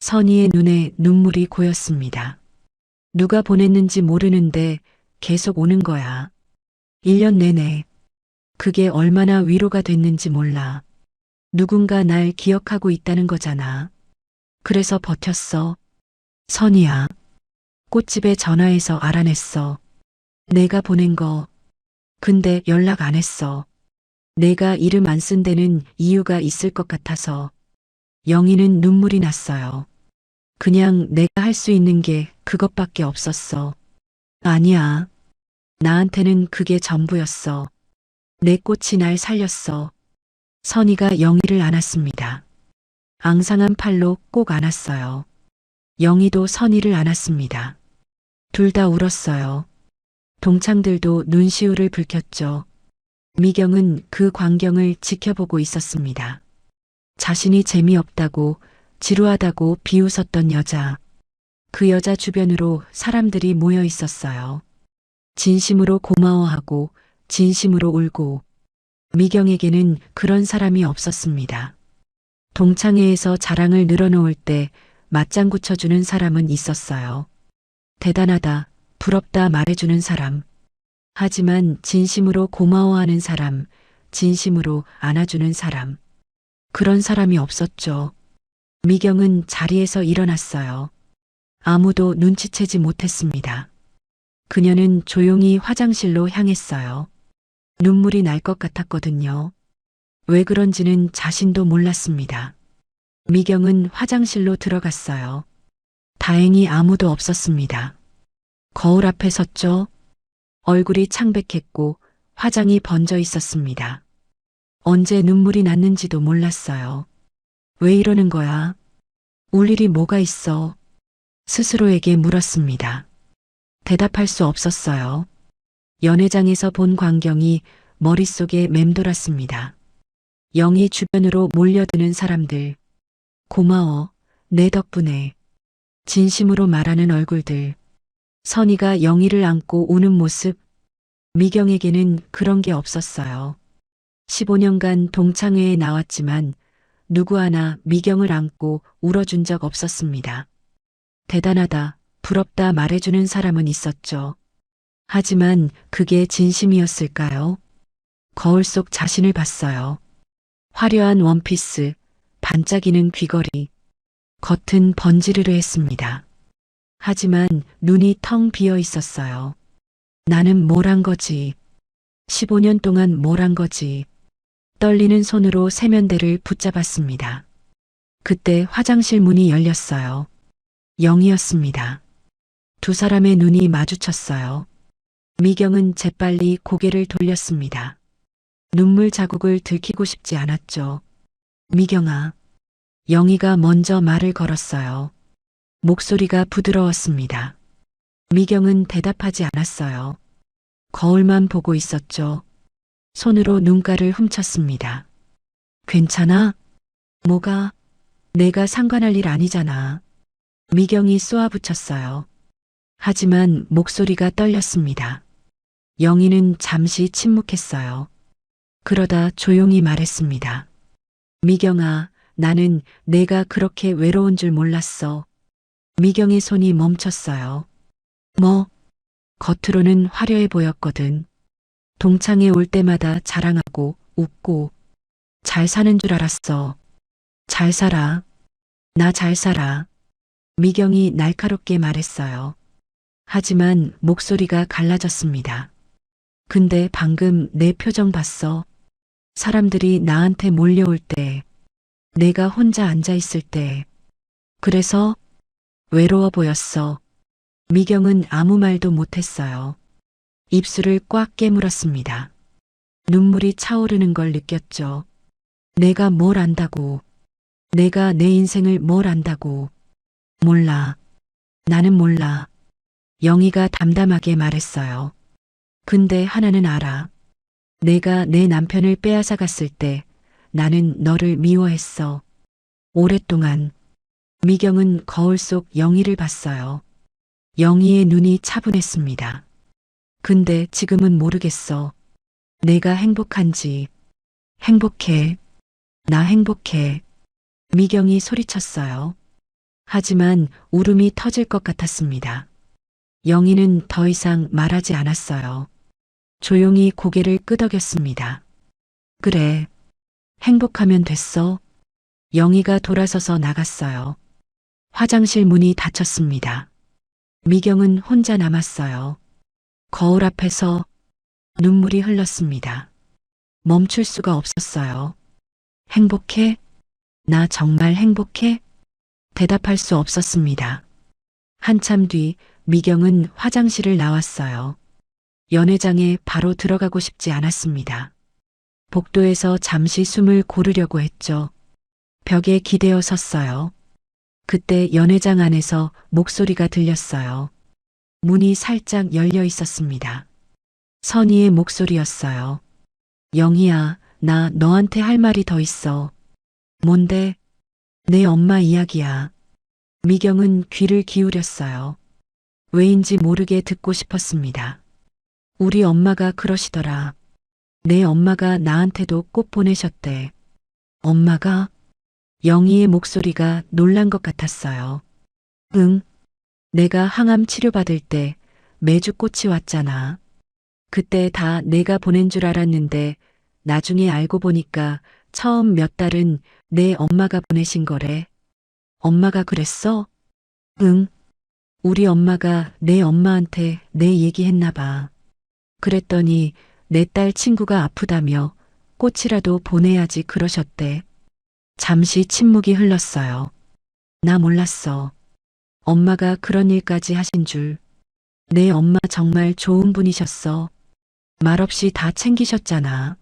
선희의 눈에 눈물이 고였습니다. 누가 보냈는지 모르는데 계속 오는 거야. 1년 내내. 그게 얼마나 위로가 됐는지 몰라. 누군가 날 기억하고 있다는 거잖아. 그래서 버텼어. 선이야. 꽃집에 전화해서 알아냈어. 내가 보낸 거. 근데 연락 안 했어. 내가 이름 안 쓴 데는 이유가 있을 것 같아서. 영희는 눈물이 났어요. 그냥 내가 할 수 있는 게 그것밖에 없었어. 아니야. 나한테는 그게 전부였어. 내 꽃이 날 살렸어. 선이가 영희를 안았습니다. 앙상한 팔로 꼭 안았어요. 영희도 선이를 안았습니다. 둘 다 울었어요. 동창들도 눈시울을 붉혔죠. 미경은 그 광경을 지켜보고 있었습니다. 자신이 재미없다고 지루하다고 비웃었던 여자. 그 여자 주변으로 사람들이 모여 있었어요. 진심으로 고마워하고 진심으로 울고. 미경에게는 그런 사람이 없었습니다. 동창회에서 자랑을 늘어놓을 때 맞장구 쳐주는 사람은 있었어요. 대단하다, 부럽다 말해주는 사람. 하지만 진심으로 고마워하는 사람, 진심으로 안아주는 사람. 그런 사람이 없었죠. 미경은 자리에서 일어났어요. 아무도 눈치채지 못했습니다. 그녀는 조용히 화장실로 향했어요. 눈물이 날 것 같았거든요. 왜 그런지는 자신도 몰랐습니다. 미경은 화장실로 들어갔어요. 다행히 아무도 없었습니다. 거울 앞에 섰죠. 얼굴이 창백했고 화장이 번져 있었습니다. 언제 눈물이 났는지도 몰랐어요. 왜 이러는 거야? 울 일이 뭐가 있어? 스스로에게 물었습니다. 대답할 수 없었어요. 연회장에서 본 광경이 머릿속에 맴돌았습니다. 영희 주변으로 몰려드는 사람들. 고마워, 내 덕분에. 진심으로 말하는 얼굴들. 선이가 영희를 안고 우는 모습. 미경에게는 그런 게 없었어요. 15년간 동창회에 나왔지만 누구 하나 미경을 안고 울어준 적 없었습니다. 대단하다, 부럽다 말해주는 사람은 있었죠. 하지만 그게 진심이었을까요? 거울 속 자신을 봤어요. 화려한 원피스, 반짝이는 귀걸이. 겉은 번지르르 했습니다. 하지만 눈이 텅 비어 있었어요. 나는 뭘 한 거지? 15년 동안 뭘 한 거지? 떨리는 손으로 세면대를 붙잡았습니다. 그때 화장실 문이 열렸어요. 영희였습니다. 두 사람의 눈이 마주쳤어요. 미경은 재빨리 고개를 돌렸습니다. 눈물 자국을 들키고 싶지 않았죠. 미경아. 영희가 먼저 말을 걸었어요. 목소리가 부드러웠습니다. 미경은 대답하지 않았어요. 거울만 보고 있었죠. 손으로 눈가를 훔쳤습니다. 괜찮아? 뭐가? 내가 상관할 일 아니잖아. 미경이 쏘아붙였어요. 하지만 목소리가 떨렸습니다. 영희는 잠시 침묵했어요. 그러다 조용히 말했습니다. 미경아, 나는 내가 그렇게 외로운 줄 몰랐어. 미경의 손이 멈췄어요. 뭐? 겉으로는 화려해 보였거든. 동창회 올 때마다 자랑하고 웃고 잘 사는 줄 알았어. 잘 살아. 나 잘 살아. 미경이 날카롭게 말했어요. 하지만 목소리가 갈라졌습니다. 근데 방금 내 표정 봤어. 사람들이 나한테 몰려올 때, 내가 혼자 앉아 있을 때. 그래서 외로워 보였어. 미경은 아무 말도 못했어요. 입술을 꽉 깨물었습니다. 눈물이 차오르는 걸 느꼈죠. 내가 뭘 안다고. 내가 내 인생을 뭘 안다고. 몰라. 나는 몰라. 영희가 담담하게 말했어요. 근데 하나는 알아. 내가 내 남편을 빼앗아 갔을 때 나는 너를 미워했어. 오랫동안. 미경은 거울 속 영희를 봤어요. 영희의 눈이 차분했습니다. 근데 지금은 모르겠어. 내가 행복한지. 행복해. 나 행복해. 미경이 소리쳤어요. 하지만 울음이 터질 것 같았습니다. 영희는 더 이상 말하지 않았어요. 조용히 고개를 끄덕였습니다. 그래. 행복하면 됐어. 영희가 돌아서서 나갔어요. 화장실 문이 닫혔습니다. 미경은 혼자 남았어요. 거울 앞에서 눈물이 흘렀습니다. 멈출 수가 없었어요. 행복해? 나 정말 행복해? 대답할 수 없었습니다. 한참 뒤 미경은 화장실을 나왔어요. 연회장에 바로 들어가고 싶지 않았습니다. 복도에서 잠시 숨을 고르려고 했죠. 벽에 기대어 섰어요. 그때 연회장 안에서 목소리가 들렸어요. 문이 살짝 열려 있었습니다. 선희의 목소리였어요. 영희야, 나 너한테 할 말이 더 있어. 뭔데? 내 엄마 이야기야. 미경은 귀를 기울였어요. 왜인지 모르게 듣고 싶었습니다. 우리 엄마가 그러시더라. 내 엄마가 나한테도 꽃 보내셨대. 엄마가? 영희의 목소리가 놀란 것 같았어요. 응. 내가 항암 치료받을 때 매주 꽃이 왔잖아. 그때 다 내가 보낸 줄 알았는데 나중에 알고 보니까 처음 몇 달은 내 엄마가 보내신 거래. 엄마가 그랬어? 응. 우리 엄마가 내 엄마한테 내 얘기했나 봐. 그랬더니 내 딸 친구가 아프다며 꽃이라도 보내야지 그러셨대. 잠시 침묵이 흘렀어요. 나 몰랐어. 엄마가 그런 일까지 하신 줄. 내 엄마 정말 좋은 분이셨어. 말없이 다 챙기셨잖아.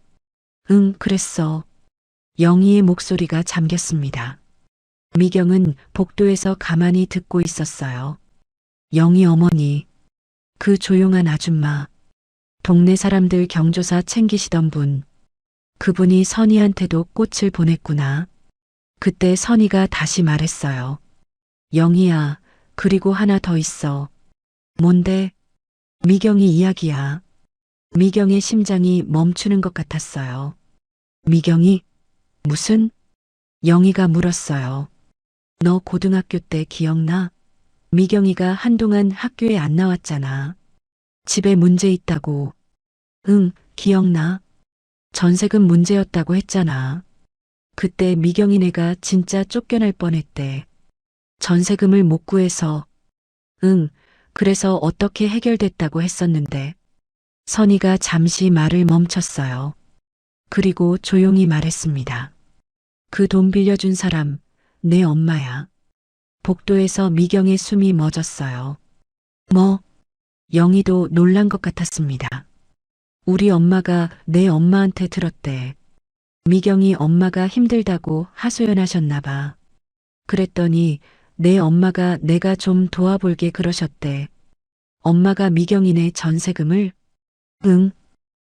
응, 그랬어. 영희의 목소리가 잠겼습니다. 미경은 복도에서 가만히 듣고 있었어요. 영희 어머니, 그 조용한 아줌마, 동네 사람들 경조사 챙기시던 분, 그분이 선희한테도 꽃을 보냈구나. 그때 선희가 다시 말했어요. 영희야, 그리고 하나 더 있어. 뭔데? 미경이 이야기야. 미경의 심장이 멈추는 것 같았어요. 미경이? 무슨? 영희가 물었어요. 너 고등학교 때 기억나? 미경이가 한동안 학교에 안 나왔잖아. 집에 문제 있다고. 응, 기억나. 전세금 문제였다고 했잖아. 그때 미경이네가 진짜 쫓겨날 뻔했대. 전세금을 못 구해서. 응, 그래서 어떻게 해결됐다고 했었는데. 선희가 잠시 말을 멈췄어요. 그리고 조용히 말했습니다. 그 돈 빌려준 사람, 내 엄마야. 복도에서 미경의 숨이 멎었어요. 뭐? 영희도 놀란 것 같았습니다. 우리 엄마가 내 엄마한테 들었대. 미경이 엄마가 힘들다고 하소연하셨나 봐. 그랬더니 내 엄마가 내가 좀 도와볼게 그러셨대. 엄마가 미경이네 전세금을? 응.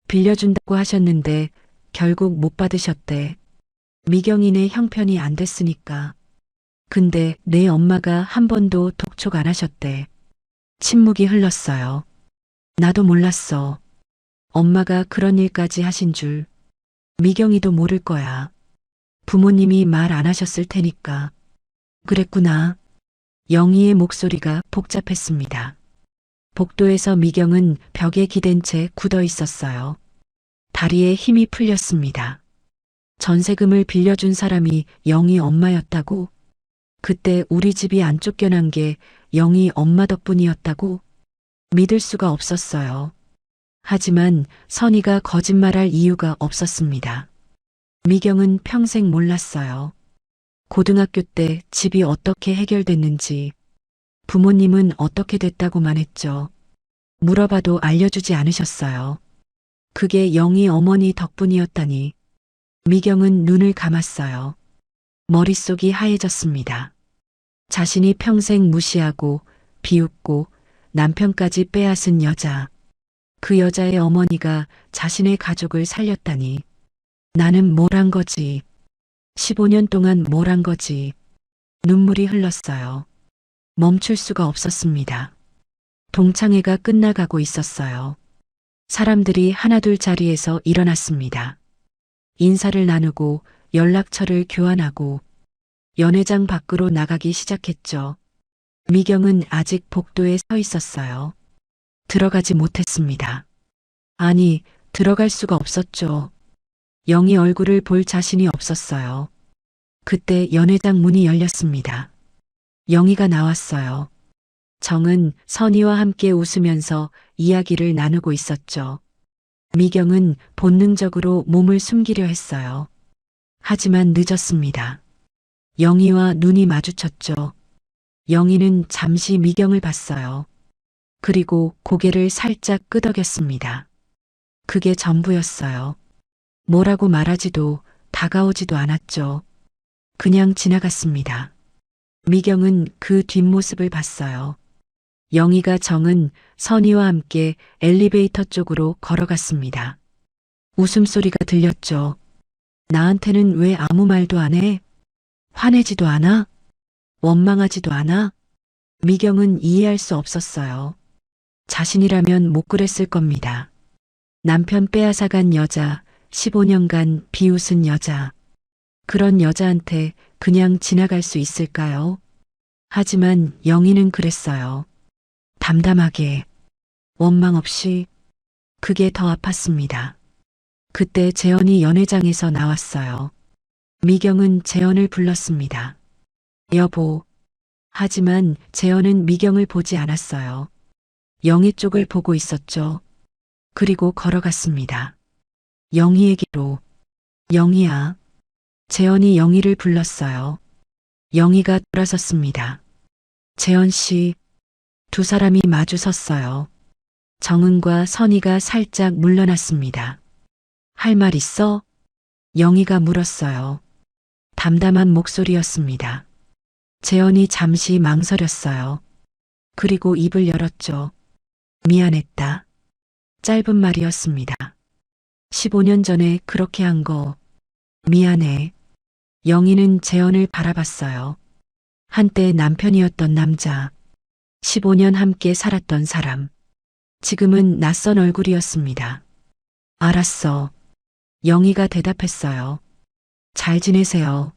빌려준다고 하셨는데 결국 못 받으셨대. 미경이네 형편이 안 됐으니까. 근데 내 엄마가 한 번도 독촉 안 하셨대. 침묵이 흘렀어요. 나도 몰랐어. 엄마가 그런 일까지 하신 줄. 미경이도 모를 거야. 부모님이 말 안 하셨을 테니까. 그랬구나. 영희의 목소리가 복잡했습니다. 복도에서 미경은 벽에 기댄 채 굳어 있었어요. 다리에 힘이 풀렸습니다. 전세금을 빌려준 사람이 영희 엄마였다고? 그때 우리 집이 안 쫓겨난 게 영희 엄마 덕분이었다고? 믿을 수가 없었어요. 하지만 선희가 거짓말할 이유가 없었습니다. 미경은 평생 몰랐어요. 고등학교 때 집이 어떻게 해결됐는지, 부모님은 어떻게 됐다고만 했죠. 물어봐도 알려주지 않으셨어요. 그게 영희 어머니 덕분이었다니. 미경은 눈을 감았어요. 머릿속이 하얘졌습니다. 자신이 평생 무시하고 비웃고 남편까지 빼앗은 여자. 그 여자의 어머니가 자신의 가족을 살렸다니. 나는 뭘 한 거지. 15년 동안 뭘 한 거지. 눈물이 흘렀어요. 멈출 수가 없었습니다. 동창회가 끝나가고 있었어요. 사람들이 하나둘 자리에서 일어났습니다. 인사를 나누고 연락처를 교환하고 연회장 밖으로 나가기 시작했죠. 미경은 아직 복도에 서 있었어요. 들어가지 못했습니다. 아니, 들어갈 수가 없었죠. 영희 얼굴을 볼 자신이 없었어요. 그때 연회장 문이 열렸습니다. 영희가 나왔어요. 정은 선희와 함께 웃으면서 이야기를 나누고 있었죠. 미경은 본능적으로 몸을 숨기려 했어요. 하지만 늦었습니다. 영희와 눈이 마주쳤죠. 영희는 잠시 미경을 봤어요. 그리고 고개를 살짝 끄덕였습니다. 그게 전부였어요. 뭐라고 말하지도 다가오지도 않았죠. 그냥 지나갔습니다. 미경은 그 뒷모습을 봤어요. 영희가 정은 선희와 함께 엘리베이터 쪽으로 걸어갔습니다. 웃음소리가 들렸죠. 나한테는 왜 아무 말도 안 해? 화내지도 않아? 원망하지도 않아? 미경은 이해할 수 없었어요. 자신이라면 못 그랬을 겁니다. 남편 빼앗아간 여자, 15년간 비웃은 여자. 그런 여자한테 그냥 지나갈 수 있을까요? 하지만 영희는 그랬어요. 담담하게, 원망 없이. 그게 더 아팠습니다. 그때 재현이 연회장에서 나왔어요. 미경은 재현을 불렀습니다. 여보. 하지만 재현은 미경을 보지 않았어요. 영희 쪽을 보고 있었죠. 그리고 걸어갔습니다. 영희에게로. 영희야. 재현이 영희를 불렀어요. 영희가 돌아섰습니다. 재현 씨. 두 사람이 마주 섰어요. 정은과 선희가 살짝 물러났습니다. 할 말 있어? 영희가 물었어요. 담담한 목소리였습니다. 재현이 잠시 망설였어요. 그리고 입을 열었죠. 미안했다. 짧은 말이었습니다. 15년 전에 그렇게 한 거 미안해. 영희는 재현을 바라봤어요. 한때 남편이었던 남자. 15년 함께 살았던 사람. 지금은 낯선 얼굴이었습니다. 알았어. 영희가 대답했어요. 잘 지내세요.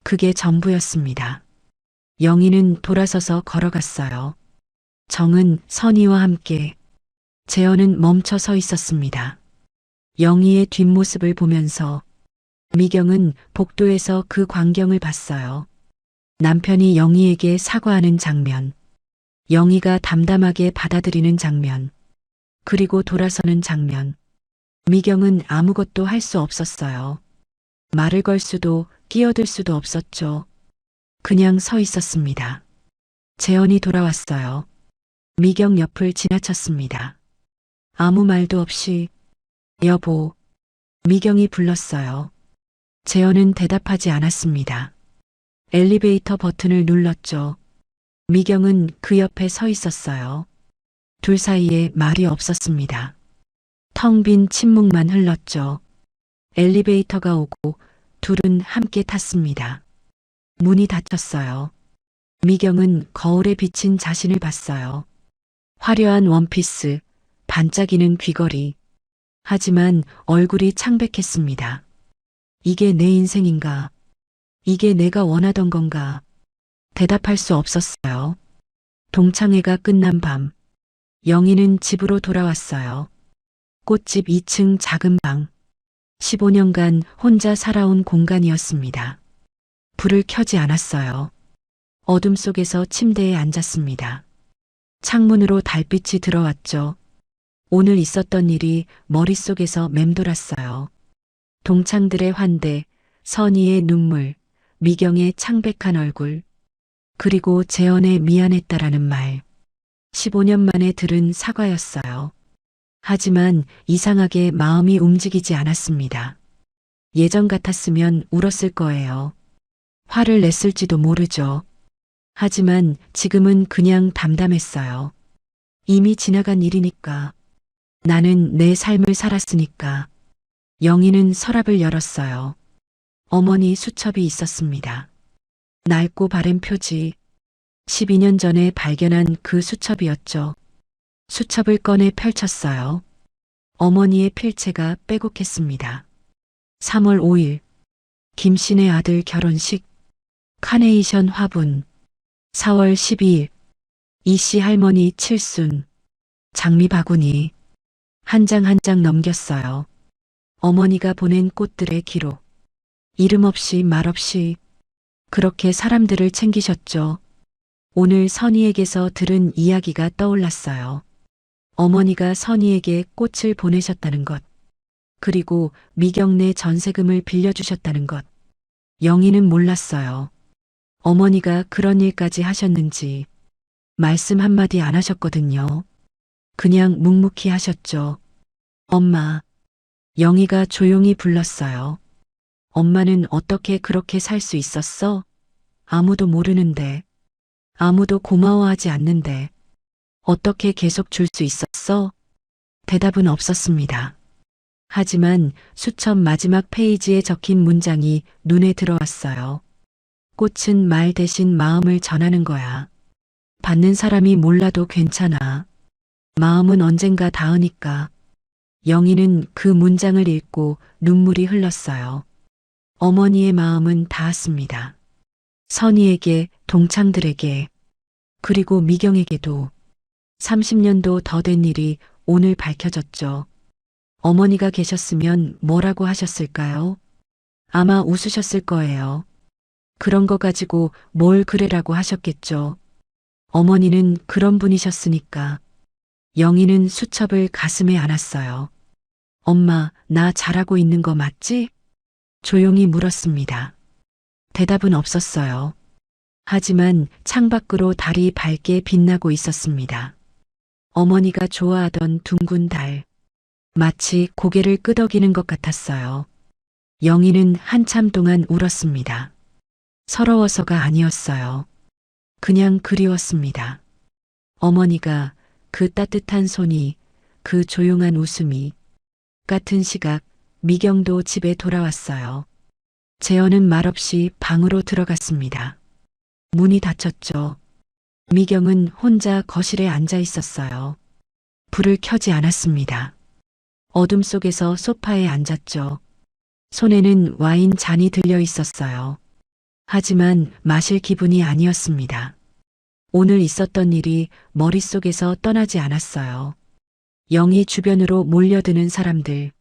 그게 전부였습니다. 영희는 돌아서서 걸어갔어요. 정은 선희와 함께. 재현은 멈춰 서 있었습니다. 영희의 뒷모습을 보면서 미경은 복도에서 그 광경을 봤어요. 남편이 영희에게 사과하는 장면. 영희가 담담하게 받아들이는 장면. 그리고 돌아서는 장면. 미경은 아무것도 할 수 없었어요. 말을 걸 수도 끼어들 수도 없었죠. 그냥 서 있었습니다. 재현이 돌아왔어요. 미경 옆을 지나쳤습니다. 아무 말도 없이 여보. 미경이 불렀어요. 재현은 대답하지 않았습니다. 엘리베이터 버튼을 눌렀죠. 미경은 그 옆에 서 있었어요. 둘 사이에 말이 없었습니다. 텅 빈 침묵만 흘렀죠. 엘리베이터가 오고 둘은 함께 탔습니다. 문이 닫혔어요. 미경은 거울에 비친 자신을 봤어요. 화려한 원피스, 반짝이는 귀걸이. 하지만 얼굴이 창백했습니다. 이게 내 인생인가? 이게 내가 원하던 건가? 대답할 수 없었어요. 동창회가 끝난 밤. 영희는 집으로 돌아왔어요. 꽃집 2층 작은 방. 15년간 혼자 살아온 공간이었습니다. 불을 켜지 않았어요. 어둠 속에서 침대에 앉았습니다. 창문으로 달빛이 들어왔죠. 오늘 있었던 일이 머릿속에서 맴돌았어요. 동창들의 환대, 선희의 눈물, 미경의 창백한 얼굴, 그리고 재현의 미안했다라는 말. 15년 만에 들은 사과였어요. 하지만 이상하게 마음이 움직이지 않았습니다. 예전 같았으면 울었을 거예요. 화를 냈을지도 모르죠. 하지만 지금은 그냥 담담했어요. 이미 지나간 일이니까. 나는 내 삶을 살았으니까. 영희는 서랍을 열었어요. 어머니 수첩이 있었습니다. 낡고 바랜 표지. 12년 전에 발견한 그 수첩이었죠. 수첩을 꺼내 펼쳤어요. 어머니의 필체가 빼곡했습니다. 3월 5일. 김씨네 아들 결혼식. 카네이션 화분. 4월 12일. 이씨 할머니 칠순. 장미 바구니. 한 장 한 장 넘겼어요. 어머니가 보낸 꽃들의 기록. 이름 없이 말 없이 그렇게 사람들을 챙기셨죠. 오늘 선희에게서 들은 이야기가 떠올랐어요. 어머니가 선희에게 꽃을 보내셨다는 것. 그리고 미경네 전세금을 빌려주셨다는 것. 영희는 몰랐어요. 어머니가 그런 일까지 하셨는지 말씀 한마디 안 하셨거든요. 그냥 묵묵히 하셨죠. 엄마. 영희가 조용히 불렀어요. 엄마는 어떻게 그렇게 살 수 있었어? 아무도 모르는데. 아무도 고마워하지 않는데. 어떻게 계속 줄 수 있었어? 대답은 없었습니다. 하지만 수첩 마지막 페이지에 적힌 문장이 눈에 들어왔어요. 꽃은 말 대신 마음을 전하는 거야. 받는 사람이 몰라도 괜찮아. 마음은 언젠가 닿으니까. 영희는 그 문장을 읽고 눈물이 흘렀어요. 어머니의 마음은 닿았습니다. 선희에게, 동창들에게, 그리고 미경에게도 30년도 더 된 일이 오늘 밝혀졌죠. 어머니가 계셨으면 뭐라고 하셨을까요? 아마 웃으셨을 거예요. 그런 거 가지고 뭘 그래라고 하셨겠죠. 어머니는 그런 분이셨으니까. 영희는 수첩을 가슴에 안았어요. 엄마, 나 잘하고 있는 거 맞지? 조용히 물었습니다. 대답은 없었어요. 하지만 창밖으로 달이 밝게 빛나고 있었습니다. 어머니가 좋아하던 둥근 달. 마치 고개를 끄덕이는 것 같았어요. 영희는 한참 동안 울었습니다. 서러워서가 아니었어요. 그냥 그리웠습니다. 어머니가 그 따뜻한 손이, 그 조용한 웃음이, 같은 시각 미경도 집에 돌아왔어요. 재현은 말없이 방으로 들어갔습니다. 문이 닫혔죠. 미경은 혼자 거실에 앉아 있었어요. 불을 켜지 않았습니다. 어둠 속에서 소파에 앉았죠. 손에는 와인 잔이 들려 있었어요. 하지만 마실 기분이 아니었습니다. 오늘 있었던 일이 머릿속에서 떠나지 않았어요. 영희 주변으로 몰려드는 사람들.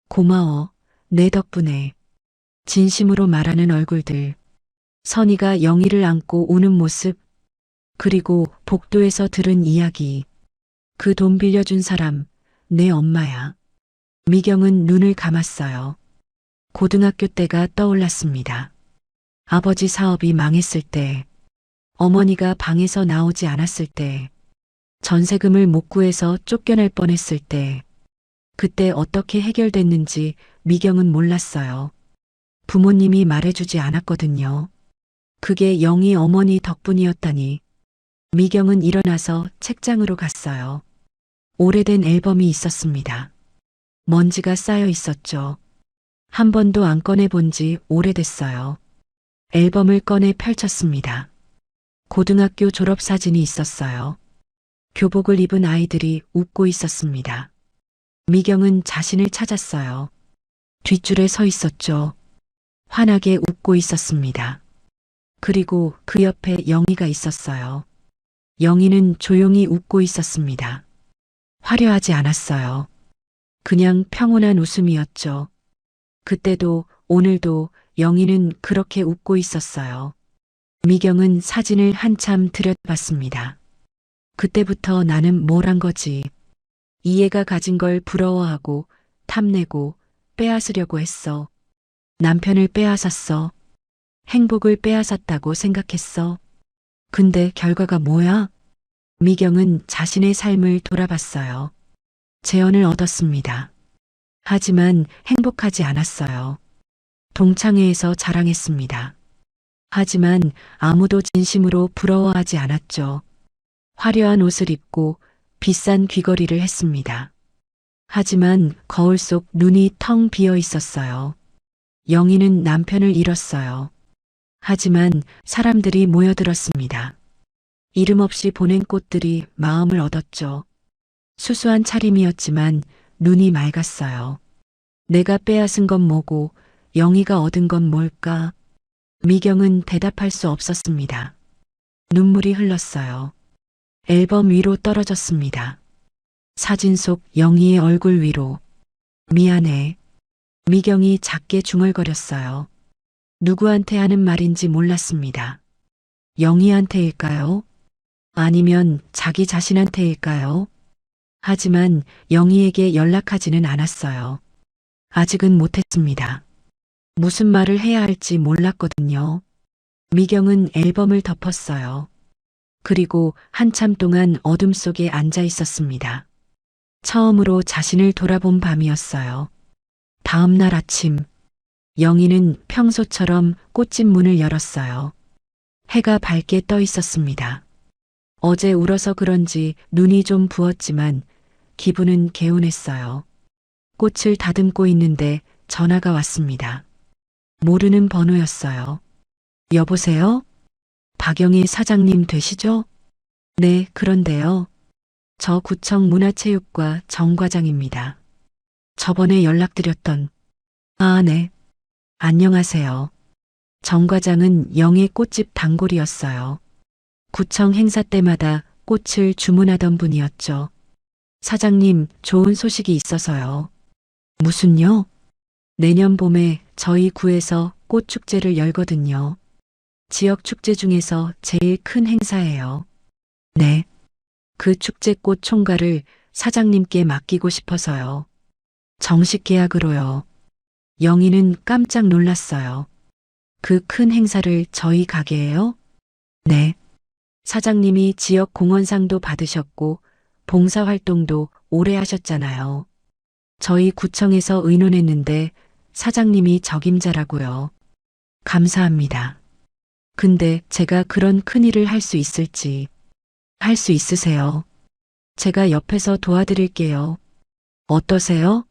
고마워, 내 덕분에. 진심으로 말하는 얼굴들. 선희가 영희를 안고 우는 모습. 그리고 복도에서 들은 이야기. 그 돈 빌려준 사람, 내 엄마야. 미경은 눈을 감았어요. 고등학교 때가 떠올랐습니다. 아버지 사업이 망했을 때, 어머니가 방에서 나오지 않았을 때, 전세금을 못 구해서 쫓겨날 뻔했을 때, 그때 어떻게 해결됐는지 미경은 몰랐어요. 부모님이 말해주지 않았거든요. 그게 영희 어머니 덕분이었다니. 미경은 일어나서 책장으로 갔어요. 오래된 앨범이 있었습니다. 먼지가 쌓여 있었죠. 한 번도 안 꺼내본 지 오래됐어요. 앨범을 꺼내 펼쳤습니다. 고등학교 졸업사진이 있었어요. 교복을 입은 아이들이 웃고 있었습니다. 미경은 자신을 찾았어요. 뒷줄에 서 있었죠. 환하게 웃고 있었습니다. 그리고 그 옆에 영희가 있었어요. 영희는 조용히 웃고 있었습니다. 화려하지 않았어요. 그냥 평온한 웃음이었죠. 그때도 오늘도 영희는 그렇게 웃고 있었어요. 미경은 사진을 한참 들여다봤습니다. 그때부터 나는 뭘 한 거지. 이 애가 가진 걸 부러워하고 탐내고 빼앗으려고 했어. 남편을 빼앗았어. 행복을 빼앗았다고 생각했어. 근데 결과가 뭐야? 미경은 자신의 삶을 돌아봤어요. 재혼을 얻었습니다. 하지만 행복하지 않았어요. 동창회에서 자랑했습니다. 하지만 아무도 진심으로 부러워하지 않았죠. 화려한 옷을 입고 비싼 귀걸이를 했습니다. 하지만 거울 속 눈이 텅 비어 있었어요. 영희는 남편을 잃었어요. 하지만 사람들이 모여들었습니다. 이름 없이 보낸 꽃들이 마음을 얻었죠. 수수한 차림이었지만 눈이 맑았어요. 내가 빼앗은 건 뭐고 영희가 얻은 건 뭘까? 미경은 대답할 수 없었습니다. 눈물이 흘렀어요. 앨범 위로 떨어졌습니다. 사진 속 영희의 얼굴 위로. 미안해. 미경이 작게 중얼거렸어요. 누구한테 하는 말인지 몰랐습니다. 영희한테일까요? 아니면 자기 자신한테일까요? 하지만 영희에게 연락하지는 않았어요. 아직은 못했습니다. 무슨 말을 해야 할지 몰랐거든요. 미경은 앨범을 덮었어요. 그리고 한참 동안 어둠 속에 앉아 있었습니다. 처음으로 자신을 돌아본 밤이었어요. 다음 날 아침, 영희는 평소처럼 꽃집 문을 열었어요. 해가 밝게 떠 있었습니다. 어제 울어서 그런지 눈이 좀 부었지만 기분은 개운했어요. 꽃을 다듬고 있는데 전화가 왔습니다. 모르는 번호였어요. 여보세요? 박영희 사장님 되시죠? 네, 그런데요. 저 구청 문화체육과 정 과장입니다. 저번에 연락드렸던. 아, 네. 안녕하세요. 정 과장은 영희 꽃집 단골이었어요. 구청 행사 때마다 꽃을 주문하던 분이었죠. 사장님, 좋은 소식이 있어서요. 무슨요? 내년 봄에 저희 구에서 꽃축제를 열거든요. 지역 축제 중에서 제일 큰 행사예요. 네. 그 축제 꽃 총괄을 사장님께 맡기고 싶어서요. 정식 계약으로요. 영희는 깜짝 놀랐어요. 그 큰 행사를 저희 가게에요? 네. 사장님이 지역 공헌상도 받으셨고 봉사활동도 오래 하셨잖아요. 저희 구청에서 의논했는데 사장님이 적임자라고요. 감사합니다. 근데 제가 그런 큰일을 할 수 있을지. 할 수 있으세요. 제가 옆에서 도와드릴게요. 어떠세요?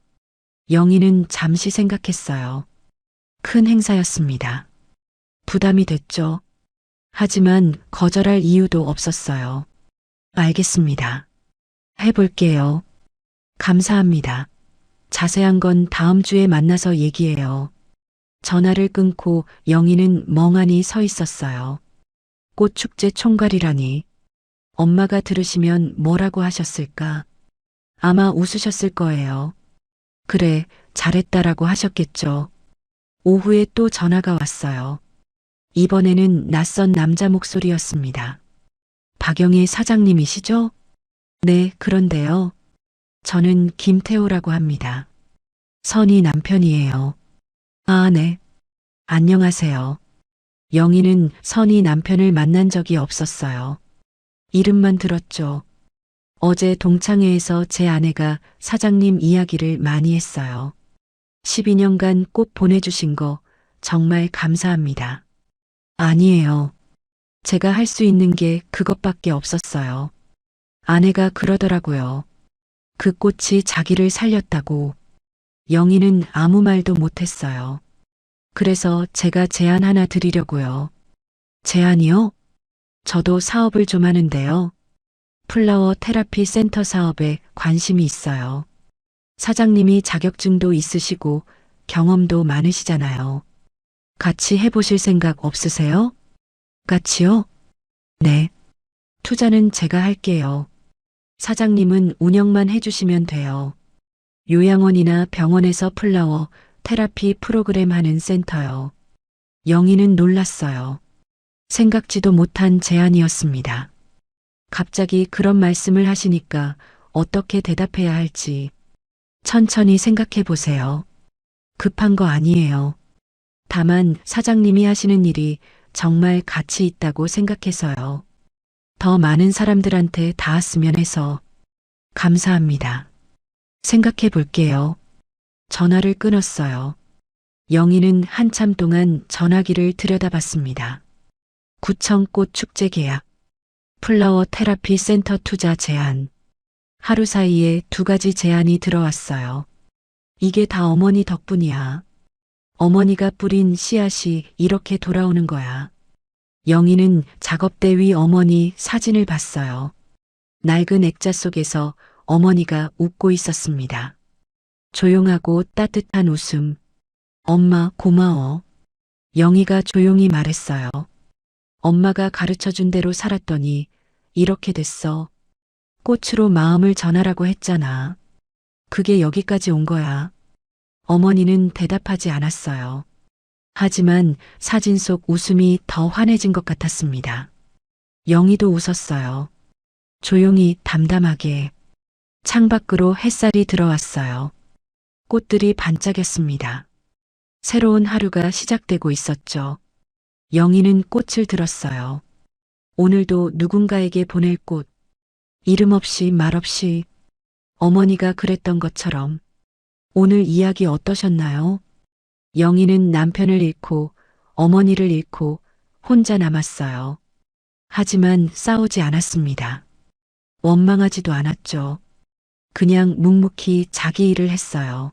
영희는 잠시 생각했어요. 큰 행사였습니다. 부담이 됐죠. 하지만 거절할 이유도 없었어요. 알겠습니다. 해볼게요. 감사합니다. 자세한 건 다음 주에 만나서 얘기해요. 전화를 끊고 영희는 멍하니 서 있었어요. 꽃축제 총괄이라니. 엄마가 들으시면 뭐라고 하셨을까? 아마 웃으셨을 거예요. 그래, 잘했다라고 하셨겠죠. 오후에 또 전화가 왔어요. 이번에는 낯선 남자 목소리였습니다. 박영희 사장님이시죠? 네, 그런데요. 저는 김태호라고 합니다. 선희 남편이에요. 아, 네. 안녕하세요. 영희는 선희 남편을 만난 적이 없었어요. 이름만 들었죠. 어제 동창회에서 제 아내가 사장님 이야기를 많이 했어요. 12년간 꽃 보내주신 거 정말 감사합니다. 아니에요. 제가 할 수 있는 게 그것밖에 없었어요. 아내가 그러더라고요. 그 꽃이 자기를 살렸다고. 영희는 아무 말도 못했어요. 그래서 제가 제안 하나 드리려고요. 제안이요? 저도 사업을 좀 하는데요. 플라워 테라피 센터 사업에 관심이 있어요. 사장님이 자격증도 있으시고 경험도 많으시잖아요. 같이 해보실 생각 없으세요? 같이요? 네. 투자는 제가 할게요. 사장님은 운영만 해주시면 돼요. 요양원이나 병원에서 플라워 테라피 프로그램 하는 센터요. 영희는 놀랐어요. 생각지도 못한 제안이었습니다. 갑자기 그런 말씀을 하시니까 어떻게 대답해야 할지. 천천히 생각해 보세요. 급한 거 아니에요. 다만 사장님이 하시는 일이 정말 가치 있다고 생각해서요. 더 많은 사람들한테 닿았으면 해서. 감사합니다. 생각해 볼게요. 전화를 끊었어요. 영희는 한참 동안 전화기를 들여다봤습니다. 구청 꽃 축제 계약, 플라워 테라피 센터 투자 제안. 하루 사이에 2가지 제안이 들어왔어요. 이게 다 어머니 덕분이야. 어머니가 뿌린 씨앗이 이렇게 돌아오는 거야. 영희는 작업대 위 어머니 사진을 봤어요. 낡은 액자 속에서 어머니가 웃고 있었습니다. 조용하고 따뜻한 웃음. 엄마 고마워. 영희가 조용히 말했어요. 엄마가 가르쳐준 대로 살았더니 이렇게 됐어. 꽃으로 마음을 전하라고 했잖아. 그게 여기까지 온 거야. 어머니는 대답하지 않았어요. 하지만 사진 속 웃음이 더 환해진 것 같았습니다. 영희도 웃었어요. 조용히 담담하게. 창밖으로 햇살이 들어왔어요. 꽃들이 반짝였습니다. 새로운 하루가 시작되고 있었죠. 영희는 꽃을 들었어요. 오늘도 누군가에게 보낼 꽃. 이름 없이 말 없이 어머니가 그랬던 것처럼. 오늘 이야기 어떠셨나요? 영희는 남편을 잃고 어머니를 잃고 혼자 남았어요. 하지만 싸우지 않았습니다. 원망하지도 않았죠. 그냥 묵묵히 자기 일을 했어요.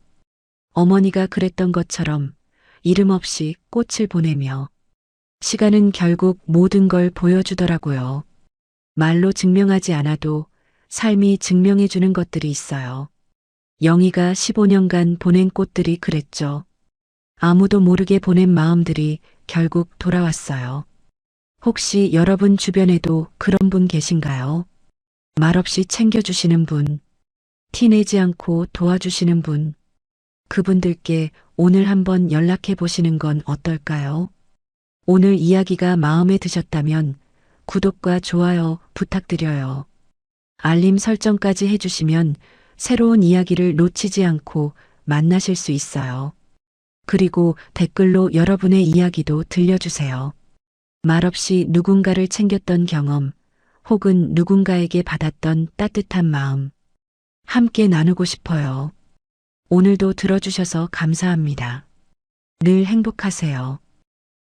어머니가 그랬던 것처럼 이름 없이 꽃을 보내며 시간은 결국 모든 걸 보여주더라고요. 말로 증명하지 않아도 삶이 증명해 주는 것들이 있어요. 영희가 15년간 보낸 꽃들이 그랬죠. 아무도 모르게 보낸 마음들이 결국 돌아왔어요. 혹시 여러분 주변에도 그런 분 계신가요? 말없이 챙겨주시는 분, 티내지 않고 도와주시는 분, 그분들께 오늘 한번 연락해 보시는 건 어떨까요? 오늘 이야기가 마음에 드셨다면 구독과 좋아요 부탁드려요. 알림 설정까지 해주시면 새로운 이야기를 놓치지 않고 만나실 수 있어요. 그리고 댓글로 여러분의 이야기도 들려주세요. 말없이 누군가를 챙겼던 경험, 혹은 누군가에게 받았던 따뜻한 마음, 함께 나누고 싶어요. 오늘도 들어주셔서 감사합니다. 늘 행복하세요.